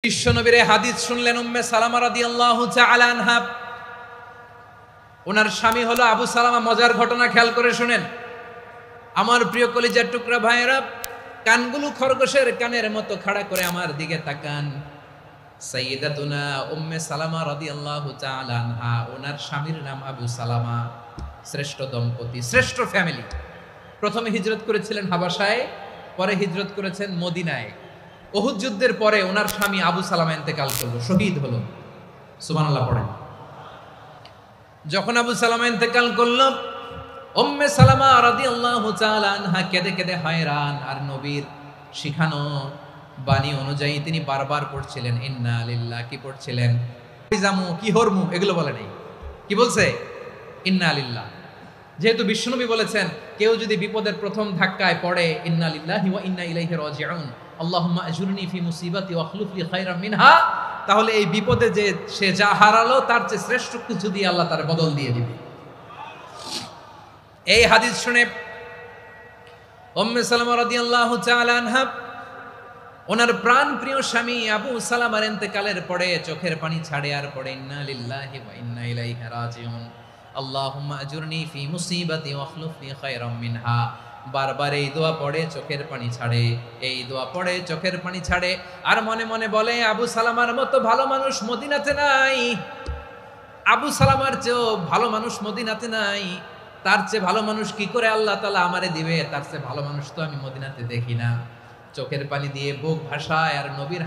বিশ্বনবীর হাদিস শুনলেন উম্মে সালামা রাদিয়াল্লাহু তাআলা আনহা। ওনার স্বামী হলো আবু সালামা। মজার ঘটনা খেয়াল করে শুনেন আমার প্রিয় কলিজার টুকরা ভাইয়েরা, কানগুলো খরগোশের কানের মতো খাড়া করে আমার দিকে তাকান। সাইয়্যিদাতুনা উম্মে সালামা রাদিয়াল্লাহু তাআলা আনহা, ওনার স্বামীর নাম আবু সালামা। শ্রেষ্ঠ দম্পতি, শ্রেষ্ঠ ফ্যামিলি। প্রথমে হিজরত করেছিলেন হাবাসায়, পরে হিজরত করেছেন মদিনায়। উহুদ যুদ্ধের পরে ওনার স্বামী আবু সালামা ইন্তেকাল করলো, শহীদ হলো। সুবহানাল্লাহ পড়েন। যখন আবু সালামা ইন্তেকাল করলো, উম্মে সালামা রাদিয়াল্লাহু তাআলা আনহা কেঁদে কেঁদে হয়রান। আর নবীর শিখানো বাণী অনুযায়ী তিনি বারবার পড়ছিলেন ইন্না লিল্লাহ। কি পড়ছিলেন? জামু কি হরমু এগুলো বলে নাই, কি বলছে? ইন্না লিল্লাহ। যেহেতু বিশ্বনবী বলেছেন কেউ যদি বিপদের প্রথম ধাক্কায় পড়ে ইন্না লিল্লাহি ওয়া ইন্না ইলাইহি রাজিউন, আল্লাহুম্মা আজুরনি ফি মুসিবাতি ওয়া আখলুফ লি খায়রাম মিনহা, তাহলে এই বিপদে যে সে যা হারালো তার চেয়ে শ্রেষ্ঠ কিছু দিয়ে আল্লাহ তার বদল দিয়ে দিবে। এই হাদিস শুনে উম্মে সালামা রাদিয়াল্লাহু তাআলা আনহা ওনার প্রাণ প্রিয় স্বামী আবু সালামার ইন্তেকালের পরে চোখের পানি ছাড়ে আর পড়ে ইন্না লিল্লাহি ওয়া ইন্না ইলাইহি রাজিউন, আল্লাহুম্মা আজুরনি ফি মুসিবাতি ওয়া আখলুফ লি খায়রাম মিনহা। বারবার এই দোয়া পড়ে চোখের পানি ছাড়ে, এই দোয়া পড়ে চোখের পানি ছাড়ে। আর মনে মনে বলে আবু সালামার মতো ভালো মানুষ মদিনাতে নাই, আবু সালামার চেয়েও ভালো মানুষ মদিনাতে নাই। তার চেয়ে ভালো মানুষ কি করে আল্লাহ তাআলা আমারে দিবে? তার চেয়ে ভালো মানুষ তো আমি মদিনাতে দেখি না। চোখের পানি দিয়ে বুক ভাসায় আর নবীর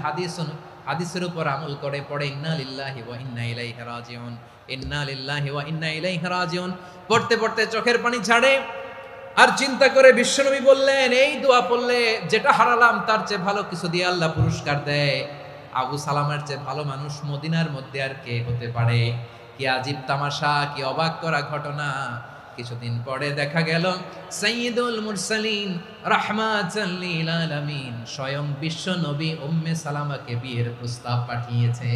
হাদিসের উপর আমল করে পড়ে ইন্না লিল্লাহি ওয়া ইন্না ইলাইহি রাজিউন, ইন্না লিল্লাহি ওয়া ইন্না ইলাইহি রাজিউন। পড়তে পড়তে চোখের পানি ছাড়ে আর চিন্তা করে বিশ্বনবী বললেন এই দোয়া পড়লে যেটা হারালাম তার চেয়ে ভালো কিছু দিয়ে আল্লাহ পুরস্কার দেয়। আবু সালামার চেয়ে ভালো মানুষ মদিনার মধ্যে আর কে হতে পারে? কি আজীব তামাশা, কি অবাক করা ঘটনা। কিছুদিন পরে দেখা গেল সাইয়্যিদুল মুরসালিন রাহমাতাল লিল আলামিন স্বয়ং বিশ্ব নবী উম্মে সালামাকে বিয়ের প্রস্তাব পাঠিয়েছে।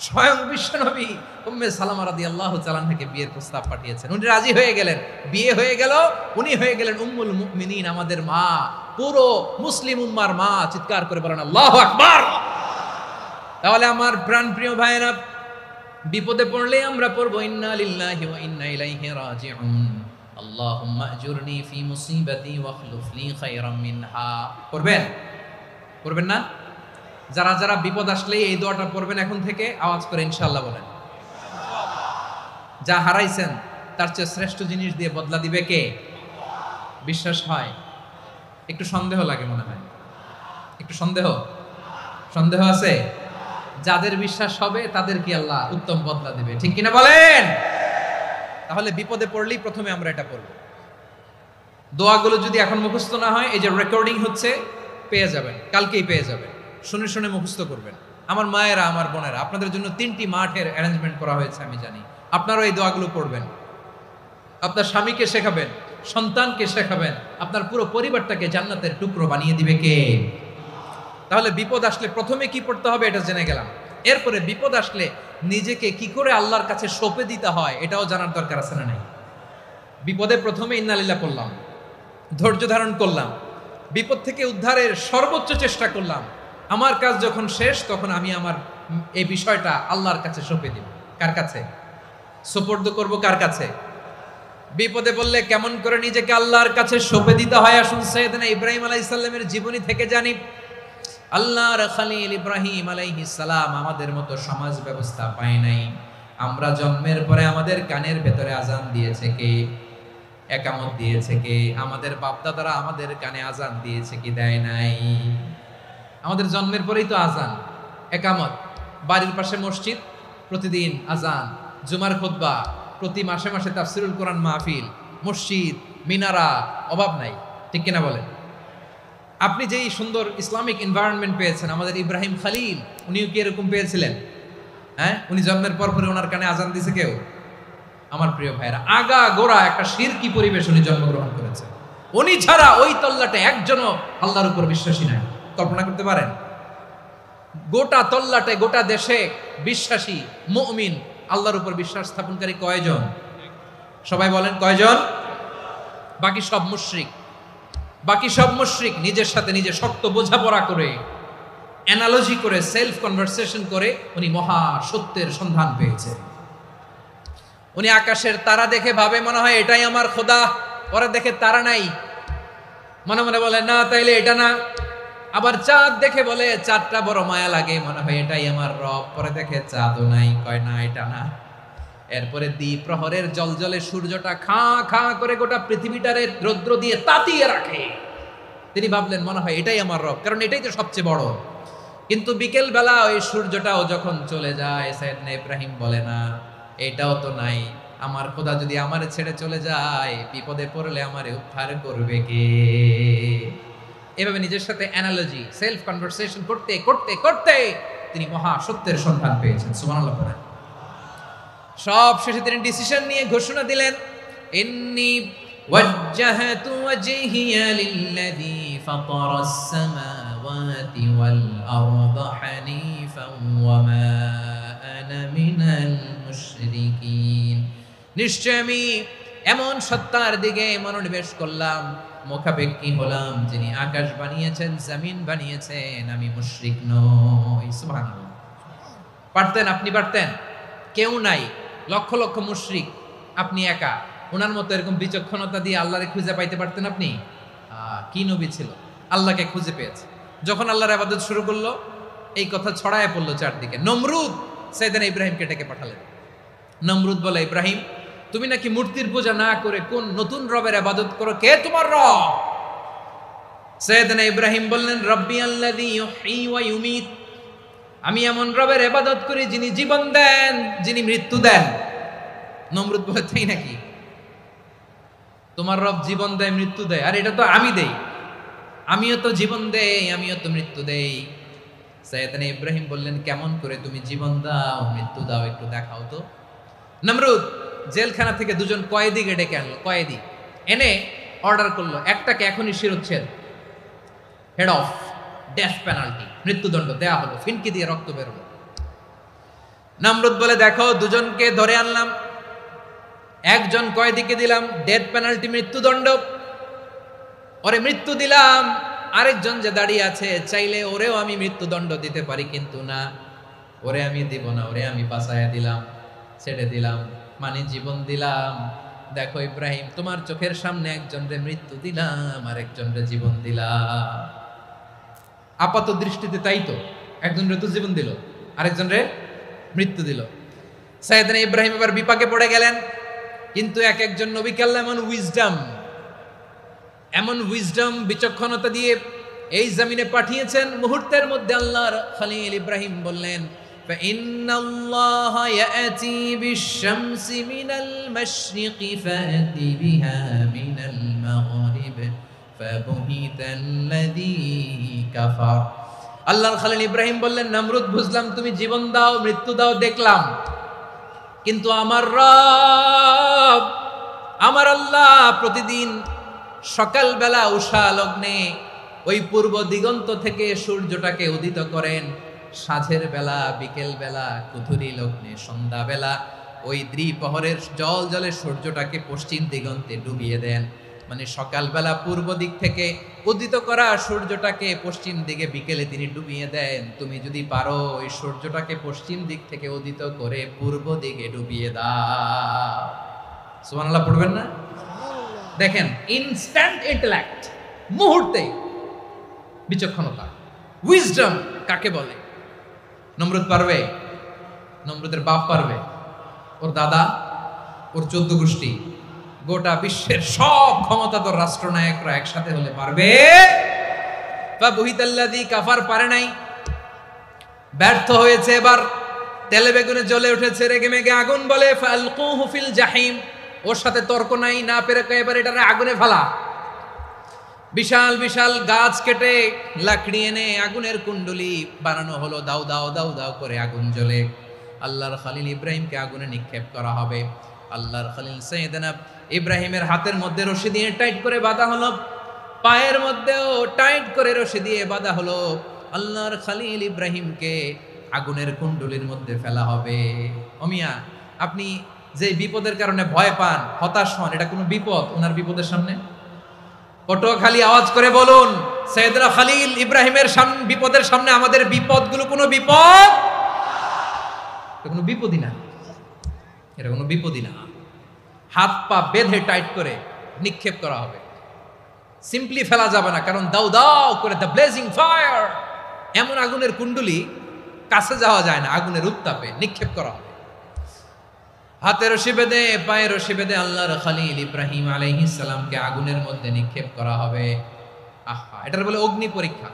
স্বয়ং বিশ্ব নবী উম্মে সালামা রাদিয়াল্লাহু তাআলা আনহাকে বিয়ের প্রস্তাব পাঠিয়েছেন। উনি রাজি হয়ে গেলেন, বিয়ে হয়ে গেল। উনি হয়ে গেলেন উম্মুল মুমিনিন, আমাদের মা, পুরো মুসলিম উম্মার মা। চিৎকার করে বলেন আল্লাহু আকবার। তাহলে আমার প্রাণপ্রিয় ভাইরা, বিপদে পড়লে আমরা পড়বো ইন্না লিল্লাহি ওয়া ইন্না ইলাইহি রাজিউন, আল্লাহুম্মা আজুরনি ফি মুসিবাতি ওয়া আখলুফ লি খায়রাম মিনহা। পড়বেন? পড়বেন না? যারা যারা বিপদ আসলে এই দোয়াটা পড়বেন এখন থেকে আওয়াজ করে ইনশাআল্লাহ বলেন। যা হারাইছেন তার চেয়ে শ্রেষ্ঠ জিনিস দিয়ে বদলা দিবে কে? বিশ্বাস হয়? একটু সন্দেহ লাগে মনে হয়, একটু সন্দেহ আছে? যাদের বিশ্বাস হবে তাদের কি আল্লাহ উত্তম বদলা দিবে, ঠিক কিনা বলেন? তাহলে বিপদে পড়লেই প্রথমে আমরা এটা পড়ব। দোয়াগুলো যদি এখন মুখস্থ না হয়, এই যে রেকর্ডিং হচ্ছে পেয়ে যাবেন, কালকেই পেয়ে যাবেন। শুনে শুনে মুখস্থ করবেন। আমার মায়েরা, আমার বোনেরা, আপনাদের জন্য 3টি মাঠের অ্যারেঞ্জমেন্ট করা হয়েছে, আমি জানি। আপনারাও এই দোয়াগুলো পড়বেন, আপনার স্বামীকে শেখাবেন, সন্তানকে শেখাবেন, আপনার পুরো পরিবারটাকে জান্নাতের টুকরো বানিয়ে দিবে কে? তাহলে বিপদ আসলে প্রথমে কি পড়তে হবে এটা জেনে গেলাম। এরপরে বিপদ আসলে নিজেকে কি করে আল্লাহর কাছে সঁপে দিতে হয় এটাও জানার দরকার আছে না নাই? বিপদে প্রথমে ইন্না লিল্লাহ করলাম, ধৈর্য ধারণ করলাম, বিপদ থেকে উদ্ধারের সর্বোচ্চ চেষ্টা করলাম। আমার কাজ যখন শেষ তখন আমি আমার এই বিষয়টা আল্লাহর কাছে সঁপে দিব। কার কাছে সুপর্দ করব? কার কাছে? বিপদে বললে কেমন করে নিজেকে আল্লাহর কাছে সঁপে দিতে হয় আসুন সাইয়েদনা ইব্রাহিম আলাইহিস সালামের জীবনী থেকে জানি। আল্লাহর খলিল ইব্রাহিম আলাইহিস সালাম আমাদের মতো সমাজ ব্যবস্থা পায় নাই। আমরা জন্মের পরে আমাদের কানের ভেতরে আজান দিয়েছে কে? একামত দিয়েছে কে? আমাদের বাপদাদারা আমাদের কানে আজান দিয়েছে কি? দেয় নাই। আমাদের জন্মের পরেই তো আজান, একামত, বাড়ির পাশে মসজিদ, প্রতিদিন আজান, জুমার খুতবা, প্রতি মাসে মাসে তাফসিরুল কোরআন মাহফিল, মসজিদ, মিনারা, অভাব নাই, ঠিক কিনা বলেন? আপনি যেই সুন্দর ইসলামিক এনভায়রনমেন্ট পেয়েছেন, আমাদের ইব্রাহিম খলিল উনিও কি এরকম পেয়েছিলেন? হ্যাঁ, উনি জন্মের পর পরে ওনার কানে আজান দিয়েছে কেউ? আমার প্রিয় ভাইরা, আগা গোড়া একটা শিরকি পরিবেশ উনি জন্মগ্রহণ করেছেন। উনি ছাড়া ওই তল্লাটে একজনও আল্লাহর উপর বিশ্বাসী নাই। কল্পনা করতে পারেন? গোটা তল্লাটে, গোটা দেশে বিশ্বাসী মুমিন, আল্লাহর উপর বিশ্বাস স্থাপনকারী কয়জন? সবাই বলেন কয়জন? বাকি সব মুশরিক। নিজের সাথে নিজে শক্ত বোঝাপড়া করে অ্যানালজি করে, সেলফ কনভারসেশন করে উনি মহা সত্যের সন্ধান পেয়েছেন। উনি আকাশের তারা দেখে ভাবে মনে হয় এটাই আমার খোদা, ওরা দেখে তারা নাই, মনে মনে বলে না তাইলে এটা না। আবার চাঁদ দেখে বলে চাঁদটা বড় মায়া লাগে, মনে হয় এটাই আমার রব, পরে দেখে চাঁদও নাই, কয় না এটা না। এরপরে দ্বীপ প্রহরের জলজলে সূর্যটা খাঁ খাঁ করে গোটা পৃথিবীটারে রৌদ্র দিয়ে তাতিয়ে রাখে। তিনি ভাবলেন মনে হয় এটাই আমার রব, কারণ এটাই তো সবচেয়ে বড়। কিন্তু বিকেল বেলা ওই সূর্যটাও যখন চলে যায়, সাইয়েদনা ইব্রাহিম বলে না এটাও তো নাই, আমার খোদা যদি আমারে ছেড়ে চলে যায়, বিপদে পড়লে আমারে উদ্ধার করবে কে? এভাবে নিজের সাথে অ্যানালজি, সেলফ কনভারসেশন করতে করতে করতে তিনি মহা সত্যের সন্ধান পেয়েছেন। সুবহানাল্লাহ পড়েন। সব শেষে তিনি ডিসিশন নিয়ে ঘোষণা দিলেন, ইন্নী ওয়াজ্জাহাতু ওয়াজহিয়া লিল্লাযী ফাতারাস সামাওয়াতি ওয়াল আরদা হানিফান ওয়া মা আনা মিনাল মুশরিকিন। নিশ্চয় আমি এমন সত্তার দিকে মনোনিবেশ করলাম, মুখাপেক্ষী হলাম, যিনি আকাশ বানিয়েছেন, জমিন বানিয়েছেন, আমি মুশরিক নই। সুবহানাল্লাহ। পারতেন, আপনি পারতেন? কেউ নাই, লক্ষ লক্ষ মুশরিক, আপনি একা। ওনার মতো এরকম বিচক্ষণতা দিয়ে আল্লাহরে খুঁজে পাইতে পারতেন আপনি? কি নবী ছিল, আল্লাহকে খুঁজে পেয়েছে। যখন আল্লাহর ইবাদত শুরু করলো, এই কথা ছড়ায় পড়লো চারদিকে। নমরুদ সাইয়েদনা ইব্রাহিমকে ডেকে পাঠালেন। নমরুদ বলে, ইব্রাহিম তুমি নাকি মূর্তির পূজা না করে কোন নতুন রবের ইবাদত করো, কে তোমার রব? সাইয়েদনা ইব্রাহিম বললেন, রব্বি আল্লাযী ইউহয়ী ওয়া ইউমীত, আমি এমন রবের ইবাদত করি যিনি জীবন দেন, যিনি মৃত্যু দেন। নমরুদ বলে, তাই নাকি? তোমার রব জীবন দেয়, মৃত্যু দেয়, আর এটা তো আমি দেই, আমিও তো জীবন দেই, আমিও তো মৃত্যু দেই। সাইয়েদনা ইব্রাহিম বললেন, কেমন করে তুমি জীবন দাও, মৃত্যু দাও, একটু দেখাও তো। নমরুদ জেলখানা থেকে দুজন কয়েদিকে ডেকে আনলো, কয়েদি এনে অর্ডার করলো, একটাকে এখনই শিরোচ্ছেদ, হেড অফ, ডেথ পেনাল্টি, মৃত্যুদণ্ড দেয়া হলো, ফিনকি দিয়ে রক্ত বের হলো। নমরুদ বলে, দেখো দুজনকে ধরে আনলাম, একজন কয়েদিকে দিলাম ডেথ পেনাল্টি, মৃত্যুদণ্ড, ওরে মৃত্যু দিলাম। আরেকজন যে দাঁড়িয়ে আছে, চাইলে ওরেও আমি মৃত্যুদণ্ড দিতে পারি, কিন্তু না, ওরে আমি দিব না, ওরে আমি বাঁচায়া দিলাম, ছেড়ে দিলাম, মানে জীবন দিলাম। দেখো ইব্রাহিম, তোমার চোখের সামনে একজনরে মৃত্যু দিলাম, আর একজনরে জীবন দিলাম। আপাত দৃষ্টিতে তাই তো, একজনরে তো জীবন দিল, আরেকজনরে মৃত্যু দিল। সাইয়েদনা ইব্রাহিম এবার বিপাকে পড়ে গেলেন। কিন্তু এক একজন নবীকে আল্লাহ এমন উইজডম বিচক্ষণতা দিয়ে এই জমিনে পাঠিয়েছেন, মুহূর্তের মধ্যে আল্লাহর খলিল ইব্রাহিম বললেন, ফাইন্নাল্লাহা ইয়াতি বিশ-শামসি মিনাল মাশরিকি ফাতি বিহা মিনাল মাগরিব ফাবুহিতাল্লাযী কাফার। আল্লাহর খলিল ইব্রাহিম বললেন, নমরুদ বুঝলাম তুমি জীবন দাও, মৃত্যু দাও, দেখলাম, কিন্তু আমার রব, আমার আল্লাহ প্রতিদিন সকালবেলা উষা লগ্নে ওই পূর্ব দিগন্ত থেকে সূর্যটাকে উদিত করেন, সাঁঝের বেলা, বিকেল বেলা, কুথুরি লগ্নে, সন্ধ্যা বেলা ওই দ্বিপ্রহরের জল জলে সূর্যটাকে পশ্চিম দিগন্তে ডুবিয়ে দেন। মানে সকালবেলা পূর্ব দিক থেকে উদিত করা সূর্যটাকে পশ্চিম দিকে বিকেলে তিনি ডুবিয়ে দেন। তুমি যদি পারো ওই সূর্যটাকে পশ্চিম দিক থেকে উদিত করে পূর্ব দিকে ডুবিয়ে দাও। সুবহানাল্লাহ পড়বেন না? দেখেন, ইনস্ট্যান্ট ইন্টেলেক্ট, মুহূর্তে বিচক্ষণতা, উইজডম কাকে বলে? নমরুদ পারবে? নমরুদের বাপ পারবে? ওর দাদা, ওর 14 গোষ্ঠী, গোটা বিশ্বের সব ক্ষমতাধর রাষ্ট্রনায়করা একসাথে হলে পারবে? ফাবুহিতাল্লাযী কাফার পারে নাই, ব্যর্থ হয়েছে। এবার তেলে বেগুনে জ্বলে উঠেছে, রেগে মেগে আগুন বলে, ফালকুহু ফিল জাহিম, ওর সাথে তর্ক নাই, না পেরে এবার এটারে আগুনে ফেলা। বিশাল বিশাল গাছ কেটে লাকড়ি এনে আগুনের কুণ্ডলি বানানো হলো, দাও দাও দাও দাও করে আগুন জ্বলে। আল্লাহর খলিল ইব্রাহিমকে আগুনে নিক্ষেপ করা হবে। আল্লাহর খলিল সাইয়েদনা ইব্রাহিমের হাতের মধ্যে রশি দিয়ে টাইট করে বাঁধা হলো, পায়ের মধ্যেও টাইট করে রশি দিয়ে বাঁধা হলো। আল্লাহর খলিল ইব্রাহিমকে আগুনের কুণ্ডলির মধ্যে ফেলা হবে। অমিয়া, আপনি যে বিপদের কারণে ভয় পান, হতাশ হন, এটা কোনো বিপদ ওনার বিপদের সামনে? পটুয়াখালী আওয়াজ করে বলুন, সৈয়দনা খলিল ইব্রাহিমের বিপদের সামনে আমাদের বিপদগুলো কোনো বিপদ? কোনো বিপদই না, এটা কোনো বিপদই না। হাত পা বেঁধে টাইট করে নিক্ষেপ করা হবে, সিম্পলি ফেলা যাবে না, কারণ দাও দাও করে দ্য ব্লেজিং ফায়ার, এমন আগুনের কুণ্ডলি, কাছে যাওয়া যায় না, আগুনের উত্তাপে নিক্ষেপ করা হবে। হাতে রশি বেঁধে পায়ে রশি বেঁধে আল্লাহর খলিল ইব্রাহিম আলাইহিস সালামকে আগুনের মধ্যে নিক্ষেপ করা হবে। আহা, এটার বলে অগ্নি পরীক্ষা।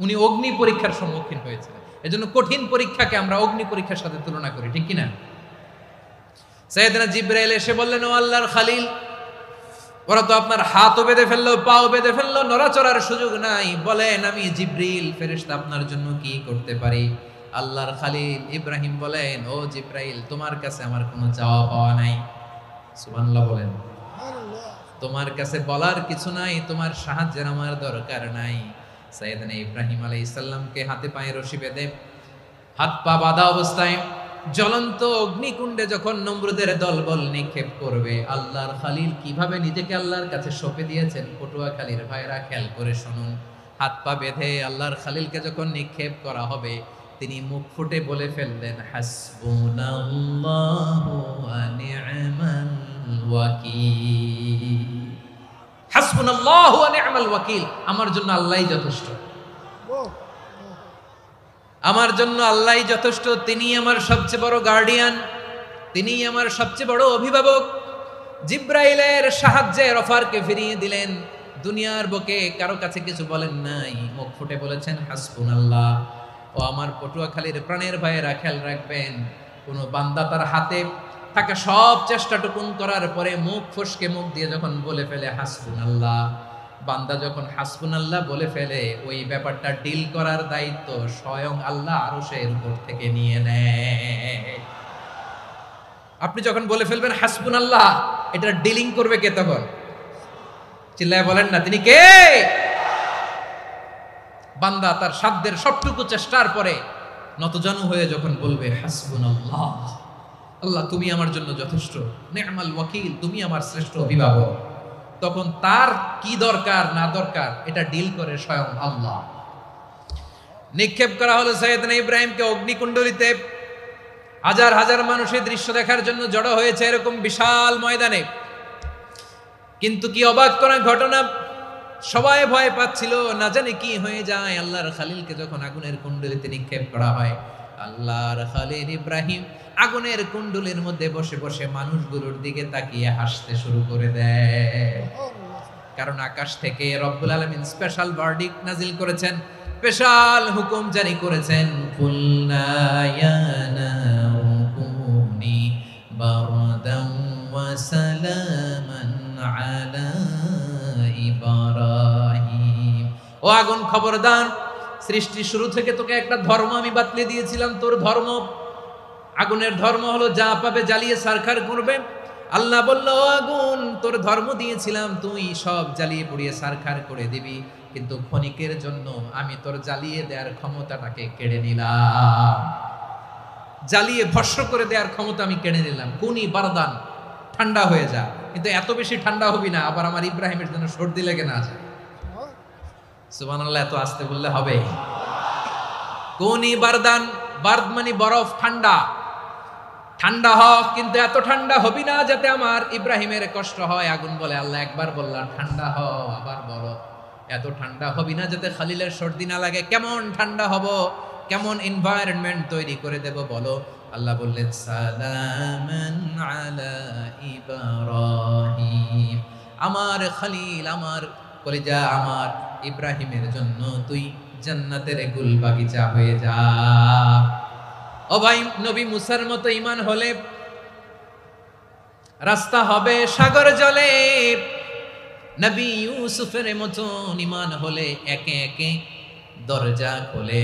উনি অগ্নি পরীক্ষার সম্মুখীন হয়েছিলেন, এজন্য কঠিন পরীক্ষাকে আমরা অগ্নি পরীক্ষার সাথে তুলনা করি, ঠিক কিনা? সাইয়েদনা জিবরাইল এসে বললেন, ও আল্লাহর খলিল, ওরা তো আপনার হাতও বেঁধে ফেললো, পাও বেঁধে ফেললো, নড়াচড়ার সুযোগ নাই, বলেন আমি জিবরিল ফেরেশতা আপনার জন্য কি করতে পারি? আল্লাহর খলিল ইব্রাহিম বলেন, ও জিবরাইল, তোমার কাছে আমার কোনো চাওয়া পাওয়া নাই। সুবহানাল্লাহ বলেন। তোমার কাছে বলার কিছু নাই, তোমার সাহায্যের আমার দরকার নাই। সাইয়েদনা ইব্রাহিম আলাইহিস সালামকে হাতে পায়ে রশি বেঁধে হাত পা বাঁধা অবস্থায় জ্বলন্ত অগ্নিকুণ্ডে যখন নমরুদের দলবল নিক্ষেপ করবে, আল্লাহর খলিল কিভাবে নিজেকে আল্লাহর কাছে সঁপে দিয়েছেন, পটুয়াখালীর ভাইরা খেয়াল করে শুনুন। হাত পা বেঁধে আল্লাহর খলিলকে যখন নিক্ষেপ করা হবে, তিনি মুখ ফুটে বলে ফেললেন, হাসবুনাল্লাহু ওয়া নি'মাল ওয়াকিল। হাসবুনাল্লাহু ওয়া নি'মাল ওয়াকিল, আমার জন্য আল্লাহই যথেষ্ট, আমার জন্য আল্লাহই যথেষ্ট। তিনি আমার সবচেয়ে বড় গার্ডিয়ান, তিনি আমার সবচেয়ে বড় অভিভাবক। জিব্রাইলের সাহায্যে অফারকে ফিরিয়ে দিলেন, দুনিয়ার বুকে কারো কাছে কিছু বলেন নাই, মুখ ফুটে বলেছেন হাসবুনাল্লাহ। ও আমার পটুয়াখালীর প্রাণের ভাইয়েরা, খেয়াল রাখবেন, কোন বান্দা তার হাতে থাকা সব চেষ্টাটুকুন করার পরে মুখ ফসকে মুখ দিয়ে যখন বলে ফেলে হাসবুনাল্লাহ, বান্দা যখন হাসবুনাল্লাহ বলে ফেলে, ওই ব্যাপারটা ডিল করার দায়িত্ব স্বয়ং আল্লাহ আরশের উপর থেকে নিয়ে নেয়। আপনি যখন বলে ফেলবেন হাসবুনাল্লাহ, এটা ডিলিং করবে কে তখন? চিল্লায় বলেন না, তিনি কে? বান্দা তার সাধ্যের সবটুকু চেষ্টার পরে নতজানু হয়ে যখন বলবে হাসবুনাল্লাহ, আল্লাহ তুমি আমার জন্য যথেষ্ট, নি'মাল ওয়াকিল, তুমি আমার শ্রেষ্ঠ অভিভাবক, তখন তার কি দরকার না দরকার এটা ডিল করে স্বয়ং আল্লাহ। নিক্ষেপ করা হলো সাইয়েদনা ইব্রাহিমকে অগ্নিকুণ্ডলিতে। হাজার হাজার মানুষের দৃশ্য দেখার জন্য জড়ো হয়েছে এরকম বিশাল ময়দানে। কিন্তু কি অবাক করা ঘটনা, সবাই ভয় পাচ্ছিল, না জানে কি হয়ে যায়। আল্লাহর খলিলকে যখন আগুনের কুণ্ডলিতে নিক্ষেপ করা হয়, আল্লাহর খলিল ইব্রাহিম আগুনের কুণ্ডলীর মধ্যে বসে বসে মানুষগুলোর দিকে তাকিয়ে হাসতে শুরু করে দেয়। কারণ আকাশ থেকে রব্বুল আলামিন স্পেশাল ভার্ডিক্ট নাজিল করেছেন, স্পেশাল হুকুম জারি করেছেন, কুলনা ইয়া নারু কুনি বারদান ওয়া সালামান আলা ইব্রাহিম। ও আগুন, খবরদার, সৃষ্টির শুরু থেকে তোকে একটা ধর্ম আমি বাতলে দিয়েছিলাম, তোর ধর্ম, আগুনের ধর্ম হলো যা পাবে জ্বালিয়ে সারখার করবে। আল্লাহ বলল, ও আগুন, তোর ধর্ম দিয়েছিলাম, তুই সব জ্বালিয়ে পুড়িয়ে সারখার করে দিবি, কিন্তু ক্ষণিকের জন্য আমি তোর জ্বালিয়ে দেওয়ার ক্ষমতাটাকে কেড়ে নিলাম, জ্বালিয়ে ভস্ম করে দেওয়ার ক্ষমতা আমি কেড়ে নিলাম। কুনি বারদান, ঠান্ডা হয়ে যা, কিন্তু এত বেশি ঠান্ডা হবি না আবার আমার ইব্রাহিমের জন্য সর্দি লেগে না যায়। সুবহানাল্লাহ, এত আসতে বললে হবে? কুনি বারদান, বারদ মানে বরফ, ঠান্ডা, ঠান্ডা হ, কিন্তু এত ঠান্ডা হবি না যাতে আমার ইব্রাহিমের কষ্ট হয়। আগুন বলে, আল্লাহ একবার বললাম ঠান্ডা হ, আবার বলো এত ঠান্ডা হবি না যাতে খলিলের সর্দি না লাগে। কেমন ঠান্ডা হব, কেমন এনভায়রনমেন্ট তৈরি করে দেব বলো? আল্লাহ বললেন, সালামান আলা ইব্রাহিম, আমার খলিল, আমার কলিজা, আমার ইব্রাহিমের জন্য তুই জান্নাতের গুল বাগিচা হয়ে যা। ও ভাই, নবী মুসার মতো ঈমান হলে রাস্তা হবে সাগর জলে, নবী ইউসুফের মতো ঈমান হলে একে একে দরজা খোলে।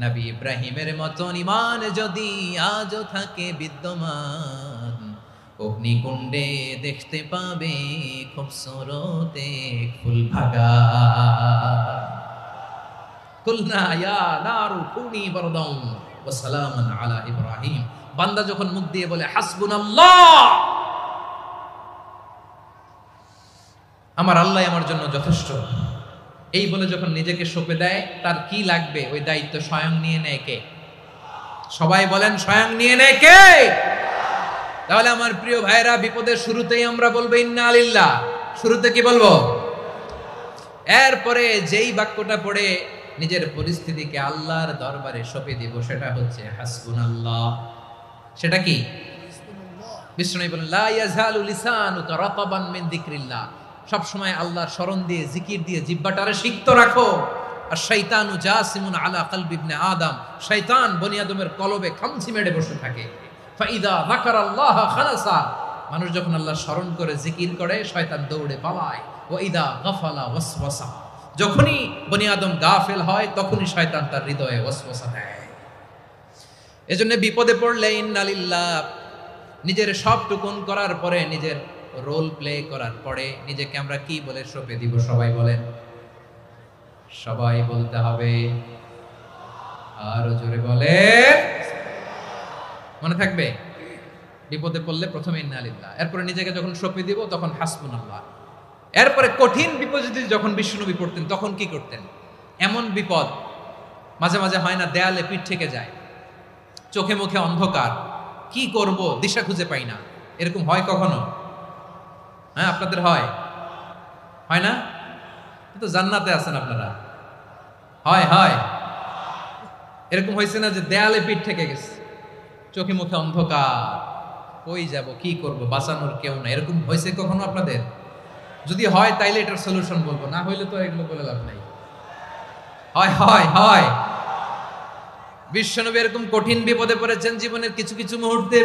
নবী ইব্রাহিমের মতো ঈমান যদি আজও থাকে বিদ্যমান, অগ্নিকুণ্ডে দেখতে পাবে খুবসুরত এক ফুল বাগান। কুলনা ইয়া নারু কুনি বারদান ওয়া সালামান আলা ইব্রাহিম। বান্দা যখন মুখ দিয়ে বলে হাসবুনাল্লাহ, আমার আল্লাহ আমার জন্য যথেষ্ট। এই বলে যখন নিজেকে সঁপে দেয়, তার কি লাগবে ওই দায়িত্ব স্বয়ং নিয়ে নেয় কে? সবাই বলেন, স্বয়ং নিয়ে নেয় কে? তাহলে আমার প্রিয় ভাইরা, বিপদের শুরুতেই আমরা বলবো ইন্না লিল্লাহ। শুরুতে কি বলবো? এরপরে যেই বাক্যটা পড়ে নিজের পরিস্থিতিকে আল্লাহর দরবারে সঁপে দিব, সেটা হচ্ছে হাসবুনাল্লাহ। সেটা কি? বিষ্ণু বলেন, লা ইয়াজালু লিসানুকা রাতাবান মিন যিকরিল্লাহ। সব সময় আল্লাহর স্মরণ দিয়ে, জিকির দিয়ে জিহ্বাটারে সিক্ত রাখো। আর শয়তানু জাসিমুন আলা কলবি ইবনে আদম। শয়তান বনি আদমের কলবে খামচি মেরে বসে থাকে। ফাইদা যাকারাল্লাহ খালাসা। মানুষ যখন আল্লাহর স্মরণ করে, জিকির করে, শয়তান দৌড়ে পালায়। ওয়া ইদা গাফালা ওয়াসওয়াসা। যখনই বনি আদম গাফেল হয়, তখনই শয়তান তার হৃদয়ে ওয়াসওয়াসা দেয়। এজন্য বিপদে পড়লে ইন্না লিল্লাহ, নিজের সব টুকুন করার পরে, নিজের রোল প্লে করার পরে নিজেকে আমরা কি বলে সঁপে দিব? সবাই বলেন, সবাই বলতে হবে। আরো জোরে বলে, মনে থাকবে? বিপদে পড়লে প্রথমে ইন্না লিল্লাহ, এরপরে নিজেকে যখন সঁপে দিব তখন হাসবুনাল্লাহ। এরপরে কঠিন বিপদে যখন বিশ্বনবী পড়তেন তখন কি করতেন? এমন বিপদ মাঝে মাঝে হয় না, দেয়ালে পিঠ থেকে যায়, চোখে মুখে অন্ধকার, কি করব দিশা খুঁজে পাই না, এরকম হয় কখনো? হ্যাঁ, আপনাদের হয়? হয় না? তো জান্নাতে আছেন আপনারা। হয় হয় এরকম হয়েছে না যে দেয়ালে পিঠ থেকে গেছে, চোখে মুখে অন্ধকার, কই যাব, কি করব, বাঁচানোর কেউ না, এরকম হয়েছে কখনো আপনাদের? যদি হয় তাইলে এটার সলিউশন বলবো, না হইলে তো এগুলো বলে লাভ নাই। হয় হয় হয় বিশ্বনবী এরকম কঠিন বিপদে পড়েছেন জীবনের কিছু কিছু মুহূর্তে।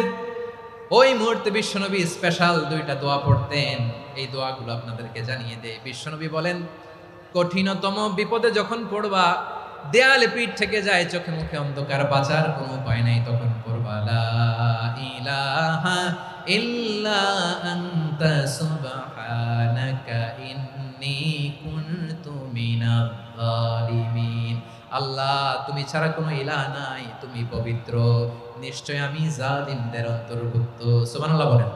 ওই মুহূর্তে বিশ্বনবী স্পেশাল দুইটা দোয়া পড়তেন। এই দোয়াগুলো আপনাদেরকে জানিয়ে দেয়। বিশ্বনবী বলেন, কঠিনতম বিপদে যখন পড়বা, দেয়ালে পিঠ থেকে যায়, চোখে মুখে অন্ধকার, বাঁচার কোনো উপায় নাই, তখন পড়বা লা ইলাহা ইল্লা আনতা সুবহানাকা ইন্নী কুনতু মিনাজ জালিমিন। আল্লাহ, তুমি ছাড়া কোনো ইলাহ নাই, তুমি পবিত্র, নিশ্চয় আমি জালিমদের অন্তর্ভুক্ত। সুবহানাল্লাহ বলেন।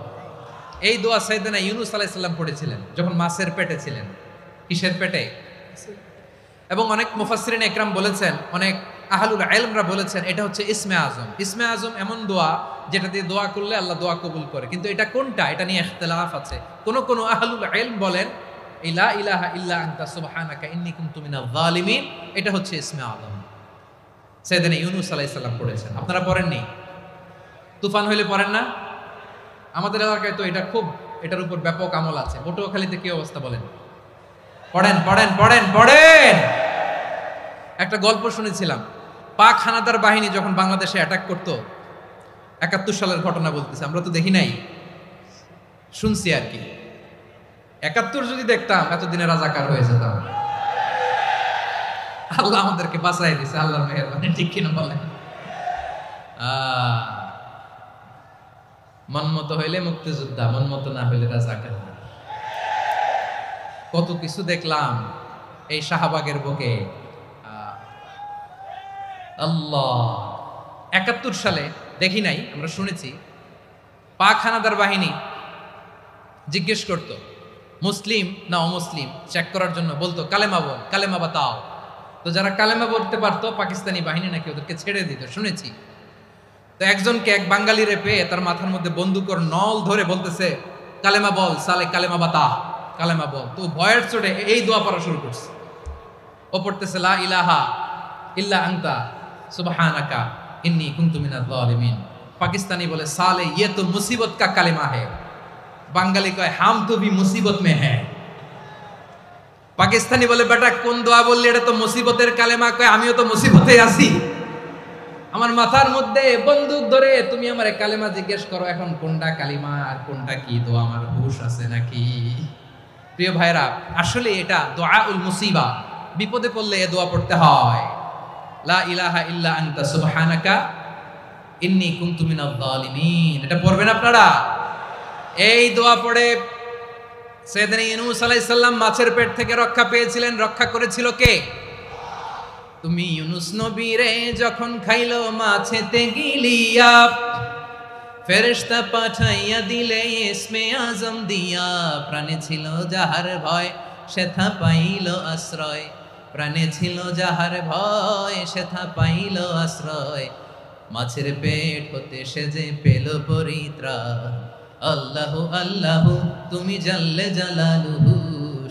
এই দোয়া সাইয়েদনা ইউনূস আলাইহিস সালাম পড়েছিলেন যখন মাছের পেটে ছিলেন। কিসের পেটে? এবং অনেক মুফাসসিরিন একরাম বলেছেন, অনেক আহলুল ইলমরা বলেছেন, এটা হচ্ছে ইসমে আজম। ইসমে আজম এমন দোয়া যেটা দিয়ে দোয়া করলে আল্লাহ দোয়া কবুল করে, কিন্তু এটা কোনটা, এটা নিয়ে ইখতিলাফ আছে। কোন আহলুল ইলম বলেন লা ইলাহা ইল্লা আনতা সুবহানাকা ইন্নী কুনতু মিনাজ জালিমিন, এটা হচ্ছে ইসমে আজম। সাইয়েদনা ইউনূস আলাইহিস সালাম পড়েছেন। আপনারা পড়েননি? তুফান হইলে পড়েন না? আমাদের এলাকায় তো এটা খুব, এটার উপর ব্যাপক আমল আছে। পটুয়াখালীতে কি অবস্থা বলেন? পড়েন পড়েন পড়েন পড়েন। একটা গল্প শুনেছিলাম, পাক হানাদার বাহিনী যখন বাংলাদেশে অ্যাটাক করতো, ৭১ সালের ঘটনা বলতেছে, আমরা তো দেখি নাই, শুনছি আর কি। ৭১ যদি দেখতাম এতদিনে রাজাকার হয়ে যেতাম। আল্লাহ আমাদেরকে বাঁচাই দিছে, আল্লাহর মেহেরবানি, ঠিক কিনা বলেন? মন মতো হইলে মুক্তিযোদ্ধা, মন মতো না হইলে রাজাকার। কত কিছু দেখলাম এই শাহবাগের বুকে। আল্লাহ, ৭১ সালে দেখি নাই, আমরা শুনেছি, পাক হানাদার বাহিনী জিজ্ঞেস করত মুসলিম না অমুসলিম চেক করার জন্য, বলতো কালেমা বল, কালেমা বাতাও। তো যারা কালেমা বলতে পারতো, পাকিস্তানি বাহিনী নাকি ওদেরকে ছেড়ে দিত, শুনেছি। তো একজনকে, এক বাঙালিরে পেয়ে তার মাথার মধ্যে বন্দুকর নল ধরে বলতেছে, কালেমা বল সালে, কালেমা বাতা, কালেমা বল। তো ভয়ের চোটে এই দোয়া পড়া শুরু করছে। ও পড়তেছে লা ইলাহা ইল্লা আনতা সুবহানাকা ইন্নী কুনতু মিনাজ জালিমিন। পাকিস্তানি বলে সালে ইয়ে তো মুসিবত কা কালেমা है। বাঙালি কয় হাম তো ভি মুসিবত মে হ্যায়। পাকিস্তানি বলে বেটা কোন দোয়া বললি, এটা তো মুসিবতের কালেমা। কয় আমিও তো মুসিবতে আছি, আমার মাথার মধ্যে বন্দুক ধরে তুমি আমার কালেমা জিজ্ঞেস করো, এখন কোনটা কালিমা আর কোনটা কি দোয়া, আমার হুঁশ আছে নাকি? প্রিয় ভাইরা, আসলে এটা দুআউল মুসিবা, বিপদে পড়লে এ দোয়া পড়তে হয়। লা ইলাহা ইল্লা আনতা সুবহানাকা ইন্নী কুনতু মিনাজ জালিমিন, এটা পড়বেন আপনারা। এই দোয়া পড়ে সাইয়েদনা ইউনূস আলাইহিস সালাম মাছের পেট থেকে রক্ষা পেয়েছিলেন। রক্ষা করেছিল কে? তুমি ইউনূস নবী রে যখন খাইলো মাছেতে গিলিয়া, ফেরেশতা পাঠাইয়া দিলে ইসমে আজম দিয়া, প্রাণে ছিল যাহার ভয় সেথা পাইল আশ্রয়, প্রাণে ছিল যাহার ভয় সেথা পাইল আশ্রয়, মাছের পেট হতে সে যে পেল পরিত্রাণ। আল্লাহু আল্লাহু তুমি জাল্লে জালালুহু,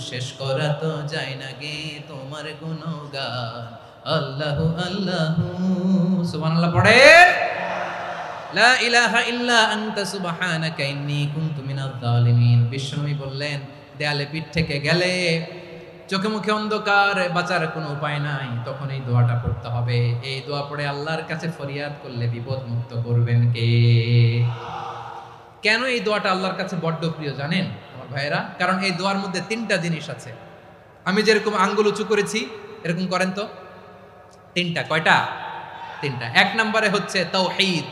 শেষ করা তো যায় না গে তোমার গুণগান। আল্লাহু আল্লাহু সুবহানাল্লাহ পড়েন। লা ইলাহা ইল্লা আনতা সুবহানাকা ইন্নী কুনতু মিনাজ জালিমিন। বিশ্বনবী বললেন, দেয়ালে পিঠ থেকে গেলে, চোখে মুখে অন্ধকার, বাঁচার কোনো উপায় নাই, তখন এই দোয়াটা পড়তে হবে। এই দোয়া পড়ে আল্লাহর কাছে ফরিয়াদ করলে বিপদ মুক্ত করবেন কে? কেন এই দোয়াটা আল্লাহর কাছে বড্ড প্রিয় জানেন আমার ভাইয়েরা? কারণ এই দোয়ার মধ্যে তিনটা জিনিস আছে। আমি যেরকম আঙ্গুল উঁচু করেছি এরকম করেন তো। তিনটা। কয়টা? তিনটা। এক নম্বরে হচ্ছে তাওহীদ,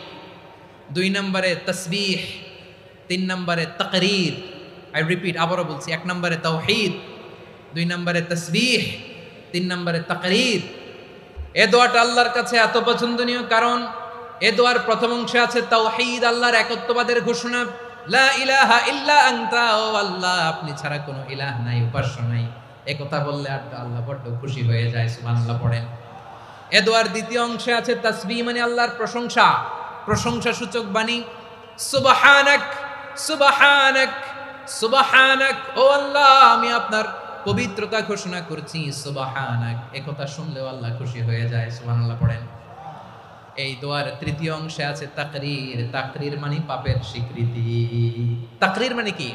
দুই নম্বরে তাসবিহ, তিন নম্বরে তাকরীর। আই রিপিট, আবারও বলছি, এক নম্বরে তাওহীদ, দুই নম্বরে তাসবিহ, তিন নম্বরে তাকরীর। এ দোয়াটা আল্লাহর কাছে এত পছন্দনীয় কারণ এ দোয়ার প্রথম অংশে আছে তাওহীদ, আল্লাহর একত্ববাদের ঘোষণা। লা ইলাহা ইল্লা আনতা, ও আল্লাহ আপনি ছাড়া কোনো ইলাহ নাই, উপাস্য নাই। এ কথা বললে আল্লাহ বড্ড খুশি হয়ে যায়। সুবহানাল্লাহ পড়েন। এ দোয়ার দ্বিতীয় অংশে আছে তাসবিহ, মানে আল্লাহর প্রশংসা, প্রশংসা সূচক বাণী। সুবহানাক সুবহানাক সুবহানাক, ও আল্লাহ আমি আপনার পবিত্রতা ঘোষণা করছি। সুবহানাক, এ কথা শুনলেও আল্লাহ খুশি হয়ে যায়। সুবহানাল্লাহ পড়েন। এই দোয়ার তৃতীয় অংশে আছে তাকরীর। তাকরীর মানে পাপের স্বীকৃতি। তাকরীর মানে কি?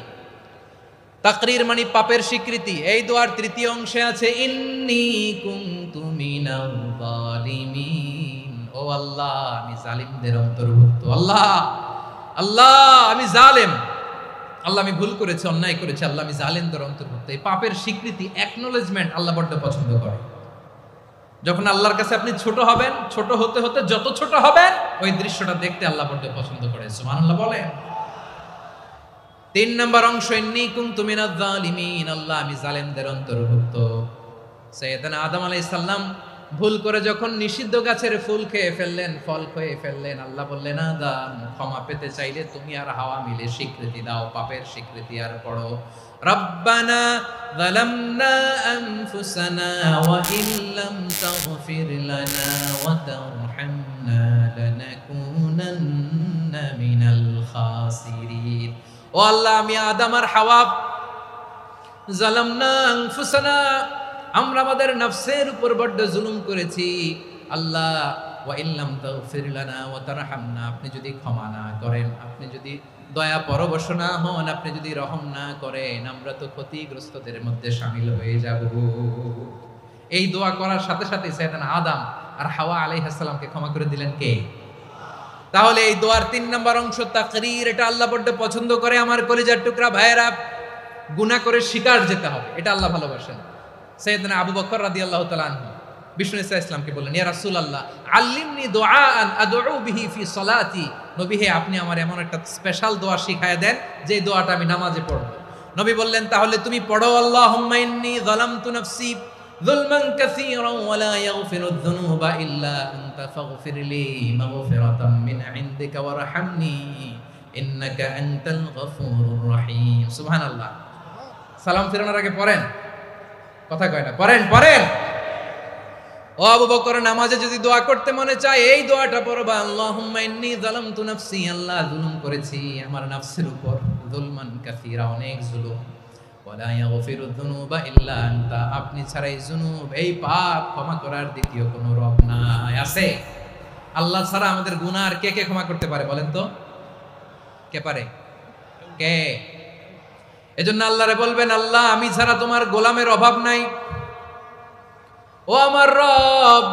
তাকরীর মানে পাপের স্বীকৃতি। এই দোয়ার তৃতীয় অংশে আছে ইন্নী কুনতু মিনাল জালিমিন, ও আল্লাহ আমি জালিমদের অন্তর্ভুক্ত। আল্লাহ আল্লাহ আমি জালেম, আল্লাহ আমি ভুল করেছি, অন্যায় করেছি, আল্লাহ আমি জালেমদের অন্তর্ভুক্ত। এই পাপের স্বীকৃতি, অ্যাকনোলেজমেন্ট আল্লাহ বড্ড পছন্দ করে। যখন আল্লাহর কাছে আপনি ছোট হবেন, ছোট হতে হতে যত ছোট হবেন ওই দৃশ্যটা দেখতে আল্লাহ বড্ড পছন্দ করে। সুবহানাল্লাহ বলেন। তিন নম্বর অংশ ইন্নী কুনতু মিনাজ জালিমিন, আল্লাহ আমি জালেমদের অন্তর্ভুক্ত। সাইয়েদনা আদম আলাইহিস সালাম ভুল করে যখন নিষিদ্ধ গাছের ফুল খেয়ে ফেললেন, ফল খেয়ে ফেললেন, আল্লাহ বললেন আদম ক্ষমা পেতে চাইলে তুমি আর হাওয়া মিলে স্বীকৃতি দাও, পাপের স্বীকৃতি আর পড়ো। রব্বানা যালামনা আনফুসানা ওয়া ইল্লাম তাগফির লানা ওয়া তারহামনা লানাকুনান্না মিনাল খাসিরিন। ও আল্লাহ আমি আদম আর হাওয়া, যালামনা আনফুসানা আমরা আমাদের নফসের উপর বড্ড জুলুম করেছি। আল্লাহ ওয়া ইল্লাম তাগফির লানা ওয়া তারহামনা, আপনি যদি ক্ষমা না করেন, আপনি যদি দয়া পরবশ না হন, আপনি যদি রহম না করেন, আমরা তো ক্ষতিগ্রস্তদের মধ্যে শামিল হয়ে যাব। এই দোয়া করার সাথে সাথে সাইয়েদনা আদম আর হাওয়া আলাইহিস সালামকে ক্ষমা করে দিলেন কে? তাহলে এই দোয়ার তিন নম্বর অংশ তাকরীর, এটা আল্লাহ বড্ড পছন্দ করে। আমার কলিজার টুকরা ভাইয়েরা, গুনাহ করে শিকার যেতে হবে, এটা আল্লাহ ভালোবাসেন। সাইয়েদনা আবু বকর রাদিয়াল্লাহু তাআলা আনহু বিষ্ণু ইসলামকে বললেন, ইয়া রাসূলুল্লাহ আল্লিমনি দুআআন আদউ বিহি ফি সালাতি, নবী হে আপনি আমার এমন একটা স্পেশাল দোয়া শিখায়া দেন যে দোয়াটা আমি নামাজে পড়ব। নবী বললেন, তাহলে তুমি পড়ো আল্লাহুম্মা ইন্নী যালামতু নাফসি যুলমান কাসীরান ওয়া লা ইয়াগফিরুয যুনুবা ইল্লা আনতা ফাগফিরলি মাগফিরাতাম মিন ইনদিকা ওয়ারহামনি ইন্নাকা আনতাল গফুরুর রহিম। সুবহানাল্লাহ। সালাম ফিরানোর আগে পড়েন, কথা কয় না, পড়েন পড়েন। ও আবু বকর, নামাজে যদি দোয়া করতে মনে চায় এই দোয়াটা পড়বা, আল্লাহুম্মা ইন্নী যালামতু নাফসি, আল্লাহ জুলুম করেছি আমার নফসের উপর, যুলমান কাসীরা অনেক জুলুম, ওয়া লা ইয়াগফিরুয যুনুবা ইল্লা আনতা, আপনি ছাড়া এই জুনুব, এই পাপ ক্ষমা করার দ্বিতীয় কোনো রব নাই। আছে? আল্লাহ ছাড়া আমাদের গুনাহ আর কে কে ক্ষমা করতে পারে বলেন তো? কে পারে? কে? এজন্য আল্লাহরে বলবেন, আল্লাহ আমি ছাড়া তোমার গোলামের অভাব নাই, ও আমার রব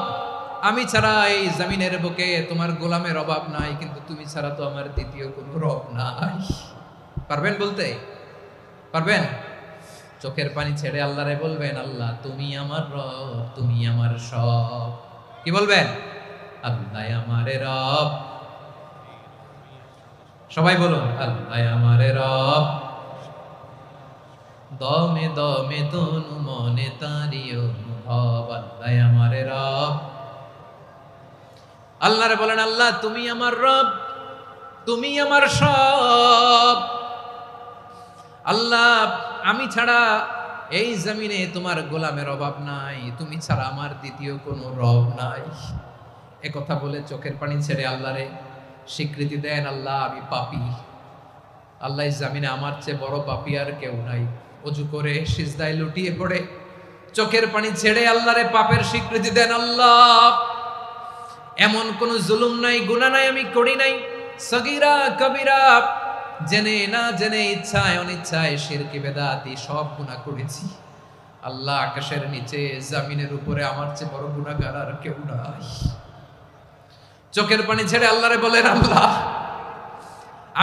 আমি ছাড়া এই জমিনের বুকে তোমার গোলামের অভাব নাই, কিন্তু তুমি ছাড়া তো আমার দ্বিতীয় কোনো রব নাই। পারবেন বলতে? পারবেন? চোখের পানি ছেড়ে আল্লাহরে বলবেন, আল্লাহ তুমি আমার রব, তুমি আমার সব। কি বলবেন? আল্লাহ আমারে রব। সবাই বলুন, আল্লাহ আমারে রব, দমে দমে তনু মনে তারি অনুভব, আল্লাহ আমারে রব। আল্লাহরে বলেন, আল্লাহ তুমি আমার রব, তুমি আমার সব। আল্লাহ, আমি ছাড়া এই জমিনে তোমার গোলামের অভাব নাই, তুমি ছাড়া আমার দ্বিতীয় কোনো রব নাই। একথা বলে চোখের পানি ছেড়ে আল্লাহরে স্বীকৃতি দেন, আল্লাহ আমি পাপী। আল্লাহ, এই জমিনে আমার চেয়ে বড় পাপী আর কেউ নাই। অজু করে সিজদায় লুটিয়ে পড়ে চোখের পানি ছেড়ে আল্লাহরে পাপের স্বীকৃতি দেন, আল্লাহ এমন কোন জুলুম নাই, গুনাহ নাই আমি করি নাই, সগীরা কবিরা, জেনে না জেনে, ইচ্ছায় অনিচ্ছায়, শিরকি বেদাতি সব গুনাহ করেছি। আল্লাহ, আকাশের নিচে জমিনের উপরে আমার চেয়ে বড় গুনাহগার আর কেউ নাই। চোখের পানি ছেড়ে আল্লাহরে বলেন, আল্লাহ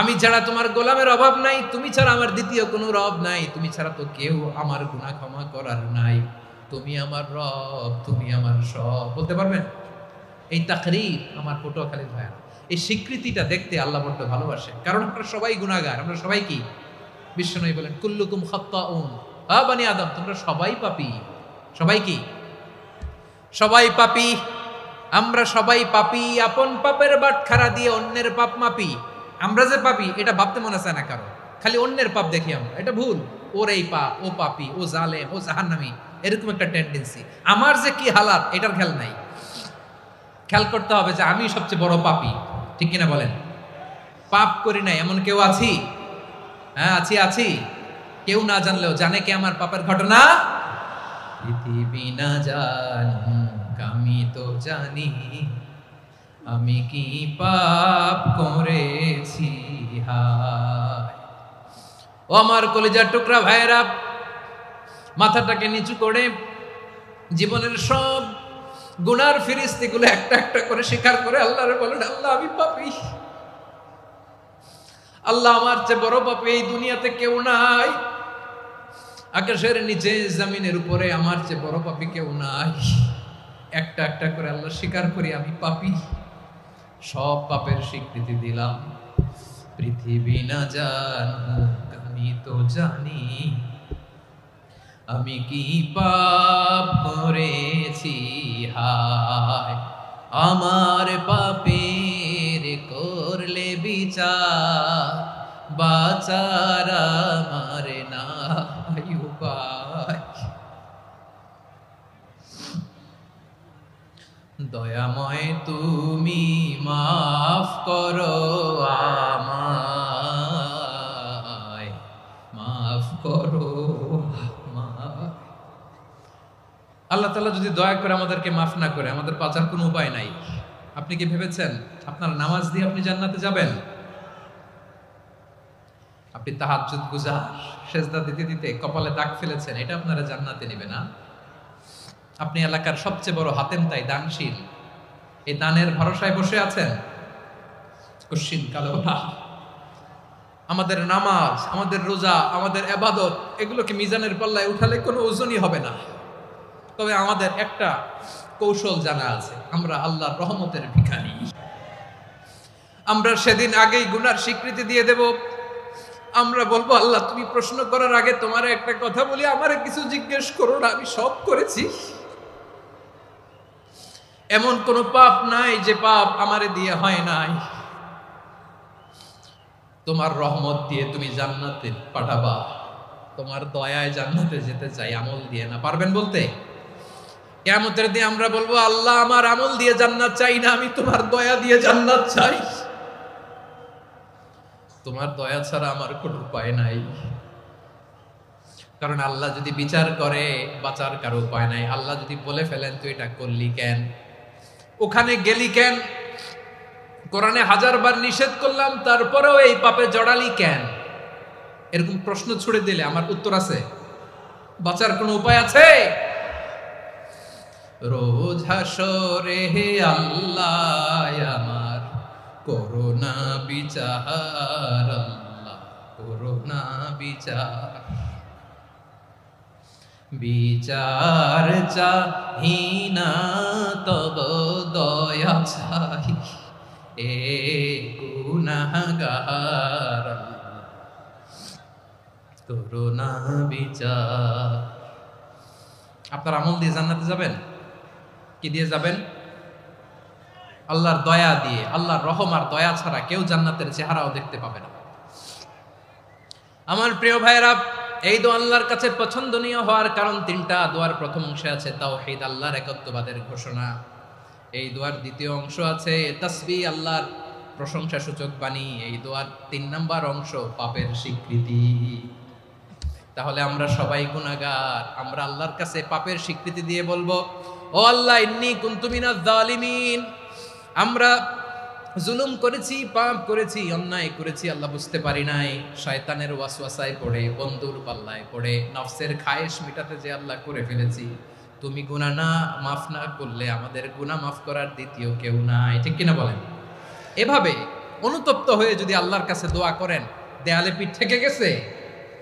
আমি ছাড়া তোমার গোলামের অভাব নাই, তুমি ছাড়া আমার দ্বিতীয় কোনো রব নাই, তুমি ছাড়া তো কেউ আমার গুনাহ ক্ষমা করার নাই, তুমি আমার রব, তুমি আমার সব। বলতে পারবেন? এই তাকরীর আমার পটুয়াখালীর ভাইয়া, এই স্বীকৃতিটা দেখতে আল্লাহ বড্ড ভালোবাসে, কারণ আমরা সবাই গুনাহগার। আমরা সবাই কি? বিশ্বনবী বলেন কুল্লুকুম খাত্তাউন, বানি আদম তোমরা সবাই পাপী। সবাই কি? সবাই পাপী। আমরা সবাই পাপী। আপন পাপের বাটখারা দিয়ে অন্যের পাপ মাপি। আমরা যে পাপী এটা ভাবতে মনে চায় না কারো, খালি অন্যের পাপ দেখি আমরা, এটা ভুল। ওর এই পাপ, ও পাপী, ও জালেম, ও জাহান্নামী, এরকম একটা টেন্ডেন্সি। আমার যে কি হালাত এটার খেয়াল নাই। খেয়াল করতে হবে যে আমি সবচেয়ে বড় পাপী, ঠিক কিনা বলেন? পাপ করি নাই এমন কেউ আছি? হ্যাঁ আছি, আছি। কেউ না জানলেও জানে কে আমার পাপের ঘটনা? পৃথিবী না জানুক আমি তো জানি, আমি কি পাপ করেছি হায়। ও আমার কলিজার টুকরা ভাইয়েরা, মাথাটাকে নিচু করে জীবনের সব গুনার ফিরিস্তিগুলো একটা একটা করে স্বীকার করে আল্লাহরে বলেন, আল্লাহ আমি পাপী। আল্লাহ আমার চেয়ে বড় পাপী এই দুনিয়াতে কেউ নাই। আকাশের নিচে জমিনের উপরে আমার চেয়ে বড় পাপী কেউ নাই। একটা একটা করে আল্লাহ স্বীকার করি আমি পাপী। সব পাপের স্বীকৃতি দিলাম। পৃথিবী না জানুক আমি তো জানি, আমি কি পাপ করেছি হায়। আমার পাপের করলে বিচার, বাঁচার আমার নাই উপায়। দয়াময় তুমি মাফ করো আমায়, মাফ করো আমায়। আল্লাহ তাআলা যদি দয়া করে আমাদেরকে মাফ না করে, আমাদের বাঁচার কোনো উপায় নাই। আপনি কি ভেবেছেন আপনার নামাজ দিয়ে আপনি জান্নাতে যাবেন? আপনি তাহাজ্জুদ গুজার, সেজদা দিতে দিতে কপালে দাগ ফেলেছেন, এটা আপনারা জান্নাতে নেবে না। আপনি এলাকার সবচেয়ে বড় হাতেম তাই দানশীল, এই দানের ভরসায় বসে আছেন, কশিন কালো না। আমাদের নামাজ, আমাদের রোজা, আমাদের ইবাদত, এগুলোকে মিজানের পাল্লায় উঠালে কোনো ওজনই হবে না। তবে আমাদের একটা কৌশল জানা আছে, আমরা আল্লাহর রহমতের ভিখারি। আমরা সেদিন আগেই গুনার স্বীকৃতি দিয়ে দেব। আমরা বলবো, আল্লাহ তুমি প্রশ্ন করার আগে তোমার একটা কথা বলি, আমারে কিছু জিজ্ঞেস করো না, আমি সব করেছি। এমন কোন পাপ নাই যে পাপ আমারে দিয়ে হয় নাই। তোমার রহমত দিয়ে তুমি জান্নাতে পাঠাবা, তোমার দয়ায় জান্নাতে যেতে চাই, আমল দিয়ে না। পারবেন বলতে? কিয়ামতের দিন আমরা বলবো, আল্লাহ আমার আমল দিয়ে জান্নাত চাই না, আমি তোমার দয়া দিয়ে জান্নাত চাই। তোমার দয়া ছাড়া আমার কোনো উপায় নাই। কারণ আল্লাহ যদি বিচার করে বাঁচার কারো উপায় নাই। আল্লাহ যদি বলে ফেলেন তুই এটা করলি কেন, ওখানে গেলি কেন, কোরআনে 1000 বার নিষেধ করলাম তারপরেও এই পাপে জড়ালি কেন, এরকম প্রশ্ন ছুড়ে দিলে আমার উত্তর আছে? বাঁচার কোনো উপায় আছে? রোজ হাসরে হে আল্লাহ আমার করোনা বিচার, আল্লাহ করোনা বিচার। বিচার চাহি না তব দয়া চাই, এ গুনাহগার করোনা বিচার। আপনার আমল দিয়ে জান্নাতে যাবেন? কি দিয়ে যাবেন? আল্লাহর দয়া দিয়ে, আল্লাহর রহম আর দয়া ছাড়া কেউ জান্নাতের চেহারাও দেখতে পাবে না। আমার প্রিয় ভাইয়েরা, এই দোয়া আল্লাহর কাছে পছন্দনীয় হওয়ার কারণ তিনটা। দোয়ার প্রথম অংশে আছে তাওহীদ, আল্লাহর একত্ববাদের ঘোষণা। এই দোয়ার দ্বিতীয় অংশ আছে তাসবিহ, আল্লাহর প্রশংসা সূচক বাণী। এই দোয়ার ৩ নাম্বার অংশ পাপের স্বীকৃতি। তাহলে আমরা সবাই গুনাহগার, আমরা আল্লাহর কাছে পাপের স্বীকৃতি দিয়ে বলবো, ও আল্লাহ, ইন্নী কুনতু মিনাজ জালিমিন, আমরা জুলুম করেছি, পাপ করেছি, অন্যায় করেছি, আল্লাহ বুঝতে পারি নাই। শয়তানের ওয়াসওয়াসায় পড়ে, বন্ধুর পাল্লায় পড়ে, নফসের খায়েশ মিটাতে যে আল্লাহ করে ফেলেছি। তুমি গুনাহ না মাফ না করলে আমাদের গুনাহ মাফ করার দ্বিতীয় কেউ নাই, ঠিক কিনা বলেন? এভাবে অনুতপ্ত হয়ে যদি আল্লাহর কাছে দোয়া করেন, দেয়ালে পিঠ থেকে গেছে,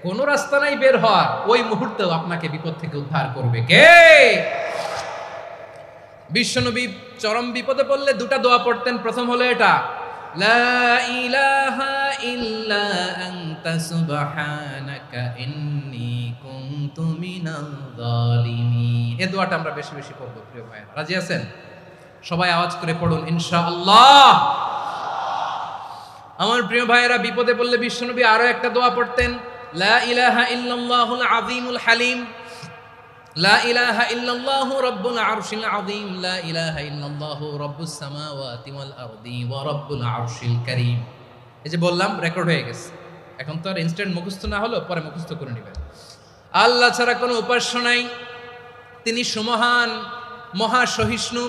কোনো রাস্তা নাই বের হওয়ার, ওই মুহূর্তেও আপনাকে বিপদ থেকে উদ্ধার করবে কে? বিশ্বনবী চরম বিপদে পড়লে দুটা দোয়া পড়তেন। প্রথম হলো এটা, লা ইলাহা ইল্লা আনতা সুবহানাকা ইন্নী কুনতু মিনাল জালিমিন। এই দোয়াটা আমরা বেশি বেশি পড়ব প্রিয় ভাইরা। রাজি আছেন? সবাই আওয়াজ করে পড়ুন ইনশাআল্লাহ। আমার প্রিয় ভাইয়েরা, বিপদে পড়লে বিশ্বনবী আরো একটা দোয়া পড়তেন, লা ইলাহা ইল্লাল্লাহুল আযীমুল হালিম, লা ইলাহা ইল্লাল্লাহু রাব্বুল আরশিল আযীম, লা ইলাহা ইল্লাল্লাহু রাব্বুস সামাওয়াতি ওয়াল আরদি ওয়া রাব্বুল আরশিল কারীম। এই যে বললাম, রেকর্ড হয়ে গেছে। এখন তো আর ইনস্ট্যান্ট মুখস্থ না হলো, পরে মুখস্থ করে নেবেন। আল্লাহ ছাড়া কোনো উপাস্য নাই, তিনি সুমহান, মহা সহিষ্ণু।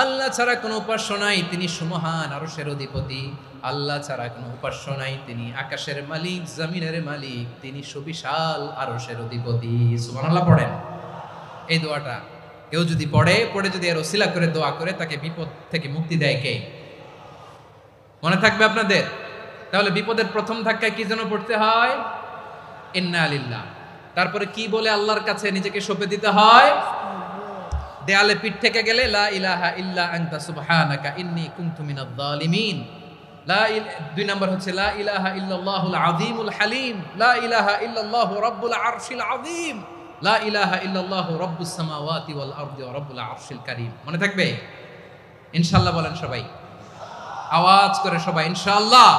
আল্লাহ ছাড়া কোনো উপাস্য নাই, তিনি সুমহান, আরশের অধিপতি। আল্লাহ ছাড়া কোনো উপাস্য নাই, তিনি আকাশের মালিক, জমিনের মালিক, তিনি সুবিশাল, আরশের অধিপতি। সুবহানাল্লাহ পড়েন। এই দোয়াটা কেউ যদি পড়ে যদি এর ওসিলা করে দোয়া করে, তাকে বিপদ থেকে মুক্তি দেয় কে? মনে থাকবে আপনাদের? তাহলে বিপদের প্রথম ধাক্কায় কি যেন পড়তে হয়? ইন্না লিল্লাহ। তারপরে কি বলে আল্লাহর কাছে নিজেকে সঁপে দিতে হয়? দেয়ালে পিঠ থেকে গেলে লা ইলাহা ইল্লা আনতা সুবহানাকা ইন্নী কুনতু মিনাজ জালিমিন। ২ নম্বর হচ্ছে লা ইলাহা ইল্লাল্লাহুল আযীমুল হালিম, লা ইলাহা ইল্লাল্লাহু রাব্বুল আরশিল আযীম, লা ইলাহা ইল্লাল্লাহু রাব্বুস সামাওয়াতি ওয়াল আরদি ওয়া রাব্বুল আরশিল কারীম। মনে থাকবে? ইনশাআল্লাহ বলেন সবাই, আওয়াজ করে সবাই ইনশাআল্লাহ।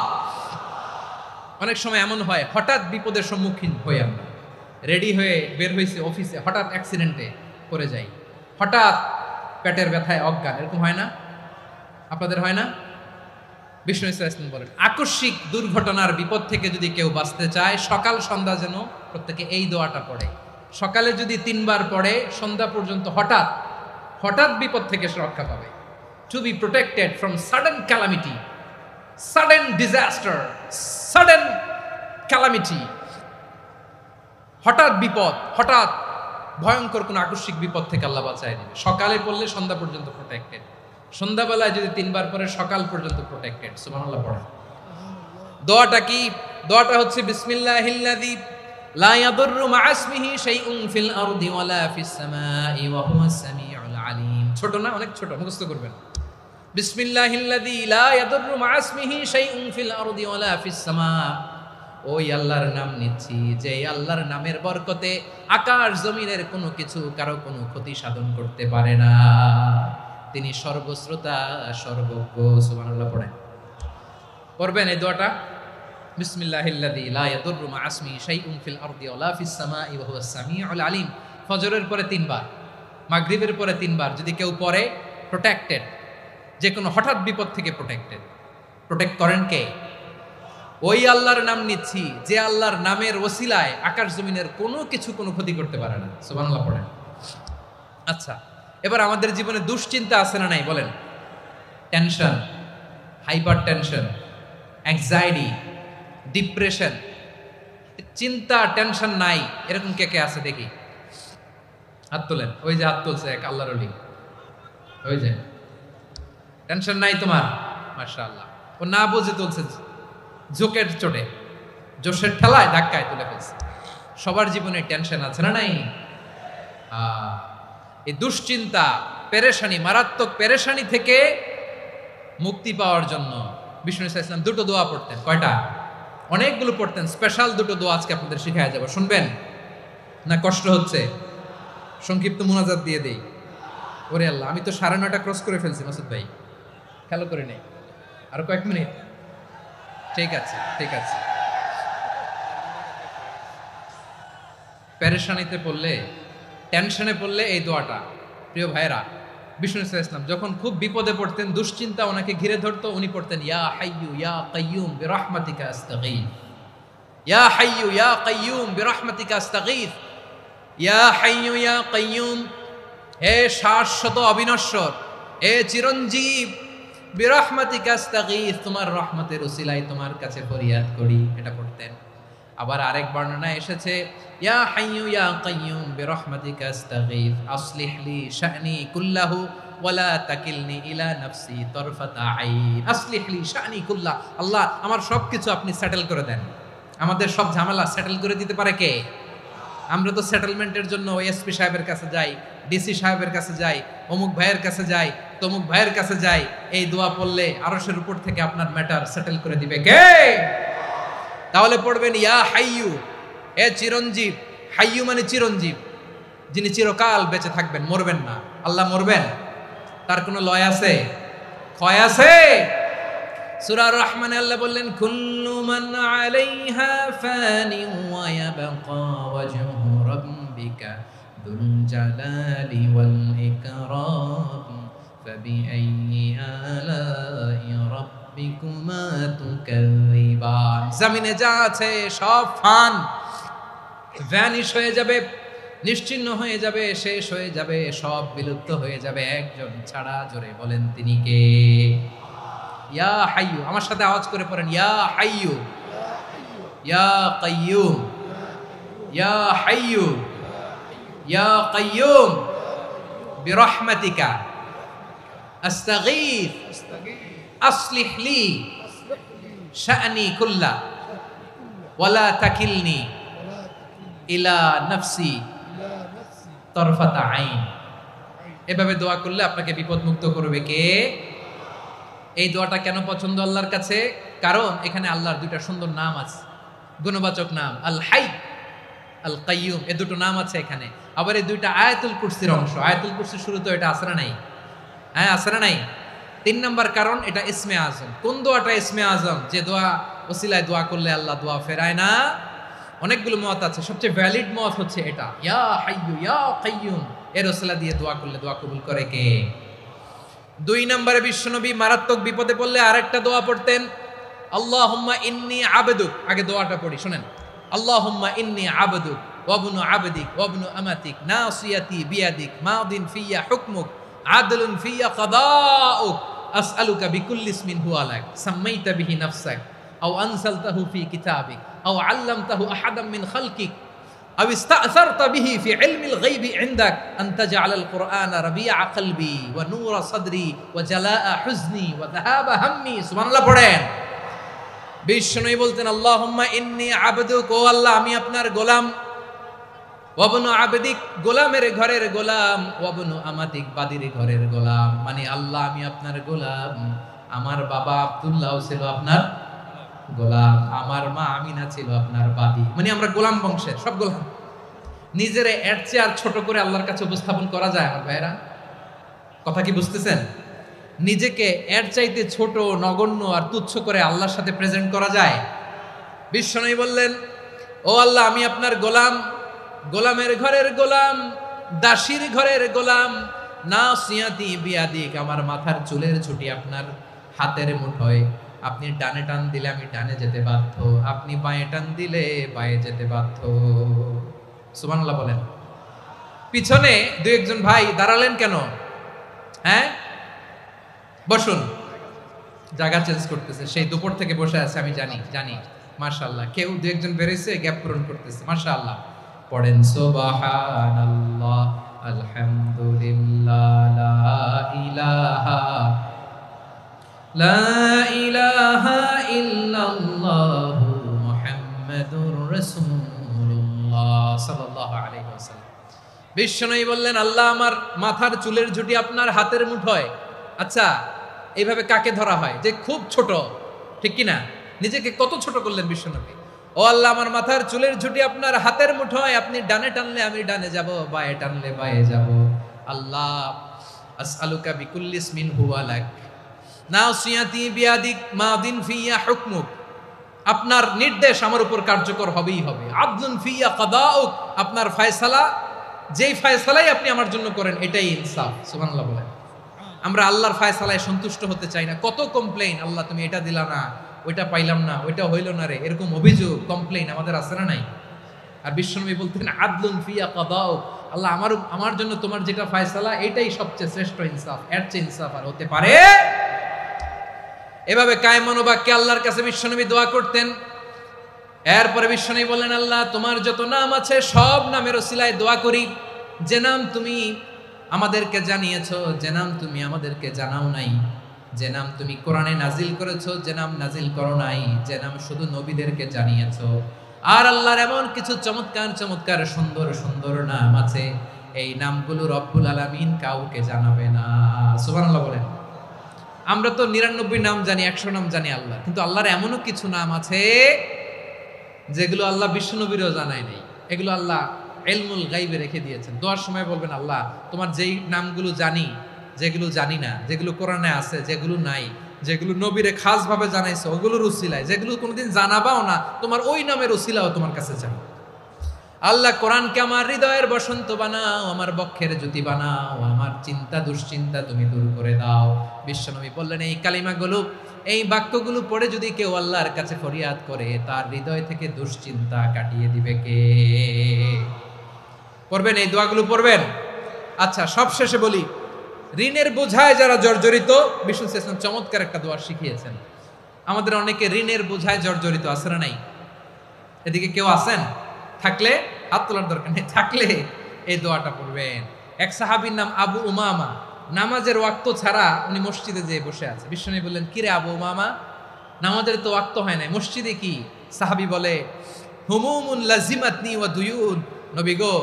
অনেক সময় এমন হয়, হঠাৎ বিপদের সম্মুখীন হই আমরা, রেডি হয়ে বের হইছে অফিসে, হঠাৎ অ্যাক্সিডেন্টে পড়ে যাই, হঠাৎ পেটের ব্যথায় অজ্ঞান, এরকম হয় না? আপনাদের হয় না? বিষ্ণু ইসলাম বলেন, আকস্মিক দুর্ঘটনার বিপদ থেকে যদি কেউ বাঁচতে চায়, সকাল সন্ধ্যা যেন প্রত্যেকে এই দোয়াটা পড়ে। সকালে যদি 3 বার পড়ে, সন্ধ্যা পর্যন্ত হঠাৎ হঠাৎ বিপদ থেকে সে রক্ষা পাবে। To be protected from sudden calamity, sudden disaster, sudden calamity. হঠাৎ বিপদ, হঠাৎ ভয়ঙ্কর কোন আকস্মিক বিপদ থেকে আল্লাহ বাঁচায় দিবে। সকালে পড়লে সন্ধ্যা পর্যন্ত প্রোটেক্টেড, সন্ধ্যাবেলায় যদি 3 বার পরে সকাল পর্যন্ত প্রোটেক্টেড। সুবহানাল্লাহ পড়েন। দোয়াটা কি? দোয়াটা হচ্ছে বিসমিল্লাহিল্লাযী লা ইয়াদুররু মা ইসমিহি শাইউন ফিল আরদি ওয়ালা ফিস সামাই ওয়া হুয়াস সামিউল আলিম। ছোট না? অনেক ছোট, মুখস্থ করবেন। বিসমিল্লাহিল্লাযী লা ইয়াদুররু মা ইসমিহি শাইউন ফিল আরদি ওয়ালা ফিস সামা। ওই আল্লাহর নাম নিচ্ছি, যে আল্লাহর নামের বরকতে আকাশ জমিনের কোনো কিছু কারো কোনো ক্ষতি সাধন করতে পারে না। তিনি সর্বশ্রোতা, সর্বজ্ঞ। সুবহানাল্লাহ পড়েন। পড়বেন এই দোয়াটা, বিসমিল্লাহিল্লাযী লা ইয়াদুররু মা ইসমিহি শাইউন ফিল আরদি ওয়ালা ফিস সামাই ওয়া হুয়াস সামিউল আলিম। ফজরের পরে 3 বার, মাগরিবের পরে 3 বার যদি কেউ পড়ে, প্রোটেক্টেড, যে কোনো হঠাৎ বিপদ থেকে প্রোটেক্টেড। প্রোটেক্ট করেন কে? ওই আল্লাহর নাম নিচ্ছি, যে আল্লাহর নামের ওসিলায় আকাশ জমিনের কোনো কিছু কোনো ক্ষতি করতে পারে না। সুবহানাল্লাহ পড়েন। আচ্ছা, এবার আমাদের জীবনে দুশ্চিন্তা আছে না নাই বলেন? Tension, hyper tension, anxiety, depression, চিন্তা, টেনশন নাই, এরকম কে কে আছে দেখি? হাত তোলেন। ওই যে হাত তুলছে এক আল্লাহর ওলি, ওই যে। টেনশন নাই তোমার? মাশাআল্লাহ। ও না বুঝে তুলছে, জোকের চোটে, জোশের ঠেলায়, ধাক্কায় তুলে ফেলছে। সবার জীবনে টেনশন আছে না নাই? এই দুশ্চিন্তা, পেরেশানি, মারাত্মক পেরেশানি থেকে মুক্তি পাওয়ার জন্য বিষ্ণু ইসলাম 2টো দোয়া পড়তেন। কয়টা? অনেকগুলো পড়তেন। স্পেশাল 2টো দোয়া আজকে আপনাদের শিখায়া যাব, শুনবেন না? কষ্ট হচ্ছে? সংক্ষিপ্ত মুনাজাত দিয়ে দেই। ওরে আল্লাহ, আমি তো 9:30 ক্রস করে ফেলছি মাসুদ ভাই। খেয়াল করে নেই, আরো কয়েক মিনিট। ঠিক আছে, ঠিক আছে। পেরেশানিতে পড়লে, টেনশনে পড়লে এই দোয়াটা, প্রিয় ভাইরা, বিষ্ণু ইসলাম যখন খুব বিপদে পড়তেন, দুশ্চিন্তা ওনাকে ঘিরে ধরতো, উনি পড়তেন ইয়া হাইয়ু ইয়া কাইয়ুম বিরহমাতিকা আস্তাগীথ, ইয়া হাইয়ু ইয়া কাইয়ুম বিরহমাতিকা আস্তাগীথ, ইয়া হাইয়ু ইয়া কাইয়ুম, হে শাশ্বত অবিনশ্বর, হে চিরঞ্জীব, বিরহমাতিকা আস্তাগীথ, তোমার রহমতের উসিলায় তোমার কাছে ফরিয়াদ করি, এটা পড়তেন। আবার আরেক বর্ণনা এসেছে ইয়া হাইয়ু ইয়া কাইয়ুম বিরহমাতিকা আস্তাগীথ আসলিহ লি শা'নি কুল্লাহু ওয়ালা তাকিলনি ইলা নাফসি তারফাতা আইন, আসলিহ লি শা'নি কুল্লাহ, আল্লাহ আমার সবকিছু আপনি সেটেল করে দেন। আমাদের সব ঝামেলা সেটেল করে দিতে পারে কে? আমরা তো সেটেলমেন্টের জন্য এসপি সাহেবের কাছে যাই, ডিসি সাহেবের কাছে যাই, অমুক ভাইয়ের কাছে যাই, তমুক ভাইয়ের কাছে যাই। এই দোয়া পড়লে আরশের উপর থেকে আপনার ম্যাটার সেটেল করে দিবে কে? তাহলে পড়বেন ইয়া হাইয়ু, এ চিরঞ্জীব, হাইয়ু মানে চিরঞ্জীব, যিনি চিরকাল বেঁচে থাকবেন, মরবেন না। আল্লাহ মরবেন? তার কোনো লয় আছে? ক্ষয় আছে? সূরা আর-রহমানে আল্লাহ বললেন কুল্লু মান আলাইহা ফানি ওয়া ইয়াবকা ওয়াজহু রাব্বিকা যুল জালালি ওয়াল ইকরাম ফাবিআইয়ি আলাই রাব্বিকুমা তুকাযযিবান। জমিনে যা আছে সব ফান, ভ্যানিশ হয়ে যাবে, নিশ্চিহ্ন হয়ে যাবে, শেষ হয়ে যাবে, সব বিলুপ্ত হয়ে যাবে, একজন ছাড়া। জোরে বলেন তিনি কে? ইয়া হাইয়ু, আমার সাথে আওয়াজ করে পড়েন ইয়া হাইয়ু ইয়া কাইয়ুম ইয়া হাইয়ু ইয়া কাইয়ুম বিরহমাতিকা আস্তাগীথ আসলিহ লি শা'নি কুল্লা ওয়ালা তাকিলনি ইলা নাফসি তারফাতা আইন। এভাবে দোয়া করলে আপনাকে বিপদ মুক্ত করবে কে? এই দোয়াটা কেন পছন্দ আল্লাহর কাছে? কারণ এখানে আল্লাহর দুইটা সুন্দর নাম আছে, গুণবাচক নাম, আল হাই, আল কাইয়ুম, এই দুটো নাম আছে এখানে। আবার এই দুইটা আয়াতুল কুরসির অংশ। আয়াতুল কুরসির শুরুতে এটা আছে না নাই? হ্যাঁ, আছে না নাই? 3 নাম্বার কারণ এটা ইসমে আজম। কোন দোয়াটা ইসমে আজম? যে দোয়া ওসিলায় দোয়া করলে আল্লাহ দোয়া ফেরায় না। অনেকগুলো মত আছে, সবচেয়ে ভ্যালিড মত হচ্ছে এটা, ইয়া হাইয়ু ইয়া কাইয়ুম, এর ওসিলা দিয়ে দোয়া করলে দোয়া কবুল করে কে? 2 নম্বরে বিশ্বনবী মারাত্মক বিপদে পড়লে আরেকটা দোয়া পড়তেন, আল্লাহুম্মা ইন্নী আবদুক। আগে দোয়াটা পড়ি, শুনেন। আল্লাহুম্মা ইন্নী আবদুক ওয়া ইবনু আবদিক ওয়া ইবনু আমাতিক নাসিয়াতি বিয়াদিক মাদিন ফিয়া হুকমুক আদলুন ফিয়া কাদাউক আসআলুকা বিকুল্লি ইসমিন হুয়া লাক সাম্মাইতা বিহি নাফসাক আও আনসালতাহু ফি কিতাবিক আও আল্লামতাহু আহাদাম মিন খালকিক أو استأثرت به في علم الغيب عندك أن تجعل القرآن ربيع قلبي ونور صدري وجلاء حزني وذهاب همي। سبحان الله পড়েন। বিষ্ণু বলতেন আল্লাহুম্মা ইন্নী আবদুক, ও আল্লাহ আমি আপনার গোলাম, ওয়া ইবনু আবদিক, গোলামের ঘরের গোলাম, ওয়া ইবনু আমাতিক, বাদির ঘরের গোলাম। মানে আল্লাহ আমি আপনার গোলাম, আমার বাবা আব্দুল্লাহ ছিল আপনার গোলাম, আমার মা আমিনা ছিল আপনার বাদী। মানে আমরা গোলাম বংশের, সব গোলাম। নিজেরে এর চেয়ে আর ছোট করে আল্লাহর কাছে উপস্থাপন করা যায় আমার ভাইরা? কথা কি বুঝতেছেন? নিজেকে এর চাইতে ছোট, নগণ্য আর তুচ্ছ করে আল্লাহর সাথে প্রেজেন্ট করা যায়? বিশ্বনবী বললেন ও আল্লাহ আমি আপনার গোলাম, গোলামের ঘরের গোলাম, দাসীর ঘরের গোলাম, নাসিয়াতি বিয়াদিক, আমার মাথার চুলের ছুটি আপনার হাতের মুঠোয়। আপনি ডানে টান দিলে আমি ডানে যেতে বাধ্য, আপনি বাঁয়ে টান দিলে বাঁয়ে যেতে বাধ্য। সুবহানাল্লাহ বলেন। পিছনে 2-1 ভাই দাঁড়ালেন কেন? হ্যাঁ, বসুন। জায়গা চেঞ্জ করতেছে, সেই দুপুর থেকে বসে আছে আমি জানি। মাশাআল্লাহ, কেউ 2-1 বেরিয়েছে, গ্যাপ পূরণ করতেছে। মাশাআল্লাহ। পড়েন সুবহানাল্লাহ আলহামদুলিল্লাহ লা ইলাহা লা ইলাহা ইল্লাল্লাহু মুহাম্মাদুর রাসূলুল্লাহ সাল্লাল্লাহু আলাইহি ওয়াসাল্লাম। বিশ্বনবী বললেন আল্লাহ আমার মাথার চুলের ঝুঁটি আপনার হাতের মুঠোয়। আচ্ছা, এইভাবে কাকে ধরা হয়? যে খুব ছোট, ঠিক কি না? নিজেকে কত ছোট করলেন বিশ্বনবী। ও আল্লাহ আমার মাথার চুলের ঝুঁটি আপনার হাতের মুঠোয়, আপনি ডানে টানলে আমি ডানে যাব, বাঁয়ে টানলে বাঁয়ে যাব। আল্লাহ আসআলুকা বিকুল্লি ইসমিন হুয়া লাক, নাসিয়াতি বিয়াদিক মাদিন ফিয়া হুকমুক, আপনার নির্দেশ আমার উপর কার্যকর হবেই হবে। আদলুন ফিয়া কাদাউক, আপনার ফয়সালা, যেই ফয়সালাই আপনি আমার জন্য করেন এটাই ইনসাফ। সুবহানাল্লাহ বলেন। আমরা আল্লাহর ফয়সালায় সন্তুষ্ট হতে চাই না। কত কমপ্লেইন, আল্লাহ তুমি এটা দিলা না, ওইটা পাইলাম না, ওইটা হইল না রে, এরকম অভিযোগ কমপ্লেইন আমাদের আছে না নাই? আর বিশ্বনবী বলতেন আদলুন ফিয়া কাদাউক, আল্লাহ আমার জন্য তোমার যেটা ফয়সালা এটাই সবচেয়ে শ্রেষ্ঠ ইনসাফ, এর চেয়ে ইনসাফ আর হতে পারে? এভাবে কায়েম মনোবাক্যে আল্লাহর কাছে বিশ্বনবী দোয়া করতেন। এরপরে বিশ্বনবী বললেন, আল্লাহ তোমার যত নাম আছে সব নামের ওসিলায় দোয়া করি, যে নাম তুমি আমাদেরকে জানিয়েছো, যে নাম তুমি আমাদেরকে জানাও নাই, যে নাম তুমি কোরআনে নাজিল করেছো, যে নাম নাজিল করো নাই, যে নাম শুধু নবীদেরকে জানিয়েছো। আর আল্লাহর এমন কিছু চমৎকার চমৎকার সুন্দর সুন্দর নাম আছে, এই নামগুলো রব্বুল আলামিন কাউকে জানাবে না। সুবহানাল্লাহ বলেন। আমরা তো 99 নাম জানি, 100 নাম জানি আল্লাহ, কিন্তু আল্লাহর এমনও কিছু নাম আছে যেগুলো আল্লাহ বিশ্বনবীরও জানায় নাই। এগুলো আল্লাহ ইলমুল গায়বে রেখে দিয়েছেন। দোয়ার সময় বলবেন, আল্লাহ তোমার যেই নামগুলো জানি, যেগুলো জানি না, যেগুলো কোরআনে আছে, যেগুলো নাই, যেগুলো নবীরে খাস ভাবে জানাইছো ওগুলোর উসিলায়, যেগুলো কোনোদিন জানাবাও না তোমার ওই নামের উসিলাও তোমার কাছে চাই। আল্লাহ কোরআনকে আমার হৃদয়ের বসন্ত বানাও, আমার বক্ষের জ্যোতি বানাও, আমার চিন্তা দুশ্চিন্তা তুমি দূর করে দাও। বিশ্বনবী বললেন, এই কালিমাগুলো, এই বাক্যগুলো পড়ে যদি কেউ আল্লাহর কাছে ফরিয়াদ করে, তার হৃদয় থেকে দুশ্চিন্তা কাটিয়ে দিবে কে? পড়বেন, এই দোয়াগুলো পড়বেন। আচ্ছা, সব শেষে বলি, ঋণের বোঝায় যারা জর্জরিত, বিষ্ণু ইসলাম চমৎকার একটা দোয়া শিখিয়েছেন। আমাদের অনেকে ঋণের বোঝায় জর্জরিত, আছে না নাই? এদিকে কেউ আছেন? থাকলে হাত তোলার দরকার নেই, থাকলে এই দোয়াটা পড়বেন। এক সাহাবীর নাম আবু উমামা, নামাজের ওয়াক্ত ছাড়া উনি মসজিদে যেয়ে বসে আছে। বিশ্বনবী বললেন, কিরে আবু উমামা, নামাজের তো ওয়াক্ত হয় নাই, মসজিদে কি? সাহাবী বলে, হুমুমুন লাজিমাতনি ওয়া দুয়ুন, নবী গো,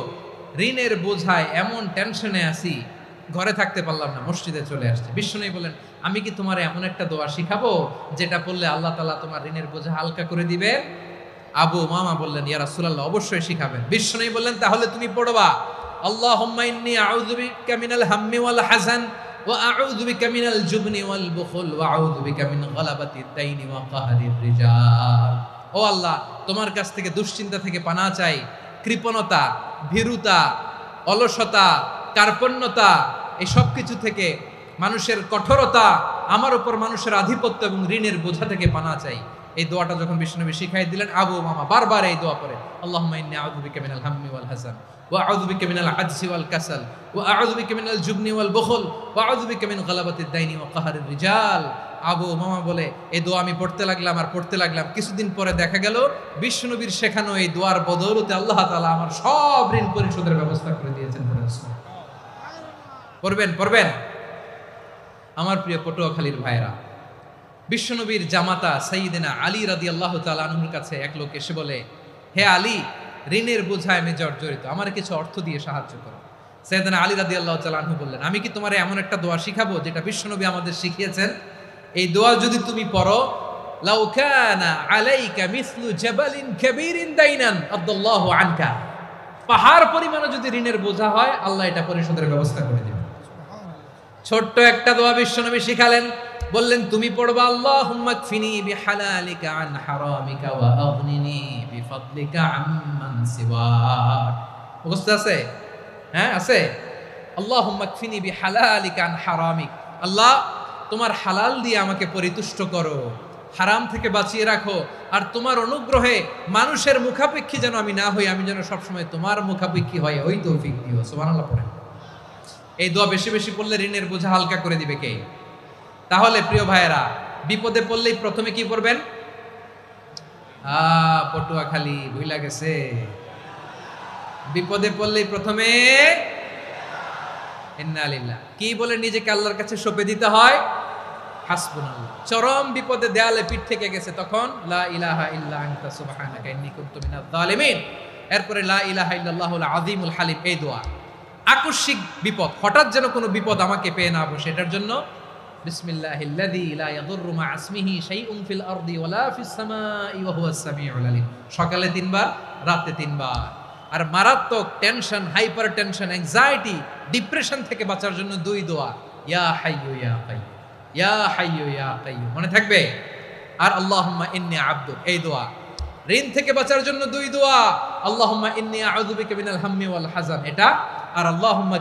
ঋণের বোঝায় এমন টেনশনে আছি, ঘরে থাকতে পারলাম না, মসজিদে চলে আসছে। বিশ্বনবী বলেন, আমি কি তোমার এমন একটা দোয়া শিখাবো যেটা পড়লে আল্লাহ তাআলা তোমার ঋণের বোঝা হালকা করে দিবে? আবু উমামা বললেন, ইয়া রাসূলুল্লাহ, অবশ্যই শিখাবেন। বিশ্বনবী বললেন, তাহলে তুমি পড়বা, আল্লাহুম্মা ইন্নী আউযু বিকা মিনাল হাম্মি ওয়াল হাযান ওয়া আউযু বিকা মিনাল জুবনি ওয়াল বুখল ওয়া আউযু বিকা মিন গালাবাতিদ দাইনি ওয়া কাহরির রিজাল। ও আল্লাহ, তোমার কাছ থেকে দুশ্চিন্তা থেকে পানাহ চাই, কৃপণতা, ভীরুতা, অলসতা, কার্পণ্যতা, এই সব কিছু থেকে, মানুষের কঠোরতা, আমার উপর মানুষের আধিপত্য এবং ঋণের বোঝা থেকে পানাহ চাই। এই দোয়াটা যখন বিশ্বনবী শিখাই দিলেন, আবু উমামা বারবার এই দোয়া পড়ে, আল্লাহুম্মা ইন্নী আউযু বিকা মিনাল হাম্মি ওয়াল হাযান ওয়া আউযু বিকা মিনাল আজজি ওয়াল কাসাল ওয়া আউযু বিকা মিনাল জুবনি ওয়াল বুখল ওয়া আউযু বিকা মিন গালাবাতিদ দাইনি ওয়া কাহরির রিজাল। আবু উমামা বলে, এই দোয়া আমি পড়তে লাগলাম আর পড়তে লাগলাম, কিছুদিন পরে দেখা গেল বিশ্বনবীর শেখানো এই দোয়ার বদৌলতে আল্লাহ তাআলা আমার সব ঋণ পরিশোধের ব্যবস্থা করে দিয়েছেন। পড়বেন, পড়বেন। আমার প্রিয় পটুয়াখালীর ভাইরা, বিশ্বনবীর জামাতা সাইয়্যিদিনা আলী রাদিয়াল্লাহু তাআলা আনহুর কাছে এক লোক এসে বলে, হে আলী, ঋণের বোঝায় আমি জর্জরিত, আমার কিছু অর্থ দিয়ে সাহায্য করো। সাইয়্যিদিনা আলী রাদিয়াল্লাহু তাআলা আনহু বললেন, আমি কি তোমারে এমন একটা দোয়া শিখাবো যেটা বিশ্বনবী আমাদের শিখিয়েছেন? এই দোয়া যদি তুমি পড়ো, লাউ কানা আলাইকা মিসলু জাবালিন কাবীরিন দাইনান আদাল্লাহু আনকা, পাহাড় পরিমাণে যদি ঋণের বোঝা হয়, আল্লাহ এটা পরিশোধের ব্যবস্থা করে দিবেন। ছোট্ট একটা দোয়া বিশ্বনবী শিখালেন, বললেন, তুমি পড়বা, আল্লাহুম্মা কফিনি বিহালালিকা আন হারামিকা ওয়া আগনিনি বিফাদলিকা আম্মান সিওয়াক। মুখস্থ আছে? হ্যাঁ, আছে। আল্লাহুম্মা কফিনি বিহালালিকা আন হারামিক, আল্লাহ তোমার হালাল দিয়ে আমাকে পরিতুষ্ট করো, হারাম থেকে বাঁচিয়ে রাখো, আর তোমার অনুগ্রহে মানুষের মুখাপেক্ষী যেন আমি না হই, আমি যেন সবসময় তোমার মুখাপেক্ষী হয়, ওই তৌফিক দিও। সুবহানাল্লাহ পড়েন। এই দোয়া বেশি বেশি পড়লে ঋণের বোঝা হালকা করে দিবে কে? তাহলে প্রিয় ভাইয়েরা, বিপদে পড়লেই প্রথমে কি পড়বেন? পটুয়াখালী ভুইলা গেছে। বিপদে পড়লেই প্রথমে ইন্না লিল্লাহ কি বলে নিজেকে আল্লাহর কাছে সঁপে দিতে হয়? হাসবুনাল্লাহ। চরম বিপদে দেয়ালে পিঠ থেকে গেছে, তখন লা ইলাহা ইল্লা আনতা সুবহানাকা ইন্নী কুনতু মিনাজ জালিমিন। এরপরে লা ইলাহা ইল্লাল্লাহুল আযীমুল হালিম, এই দোয়া। আকস্মিক বিপদ, হঠাৎ যেন কোনো বিপদ আমাকে পেয়ে না বসে, এটার জন্য বিসমিল্লাহিল্লাযী লা ইয়াদুররু মা ইসমিহি শাইউন ফিল আরদি ওয়ালা ফিস সামাই ওয়া হুয়াস সামিউল আলীম। সকালে 3 বার, রাতে 3 বার। আর মারাত্মক tension, hyper tension, anxiety, depression থেকে বাঁচার জন্য 2 দোয়া, ইয়া হাইয়্যু ইয়া কাইয়্যুম। ইয়া হাইয়ু ইয়া কাইয়ুম, মনে থাকবে? আর আল্লাহুম্মা ইন্নী আবদুক, এই দোয়া। ঋণ থেকে বাঁচার জন্য দুই দোয়া, আল্লাহুম্মা ইন্নী আউযু বিকা মিনাল হাম্মি ওয়াল হাযান এটা, আর আল্লাহুম্মা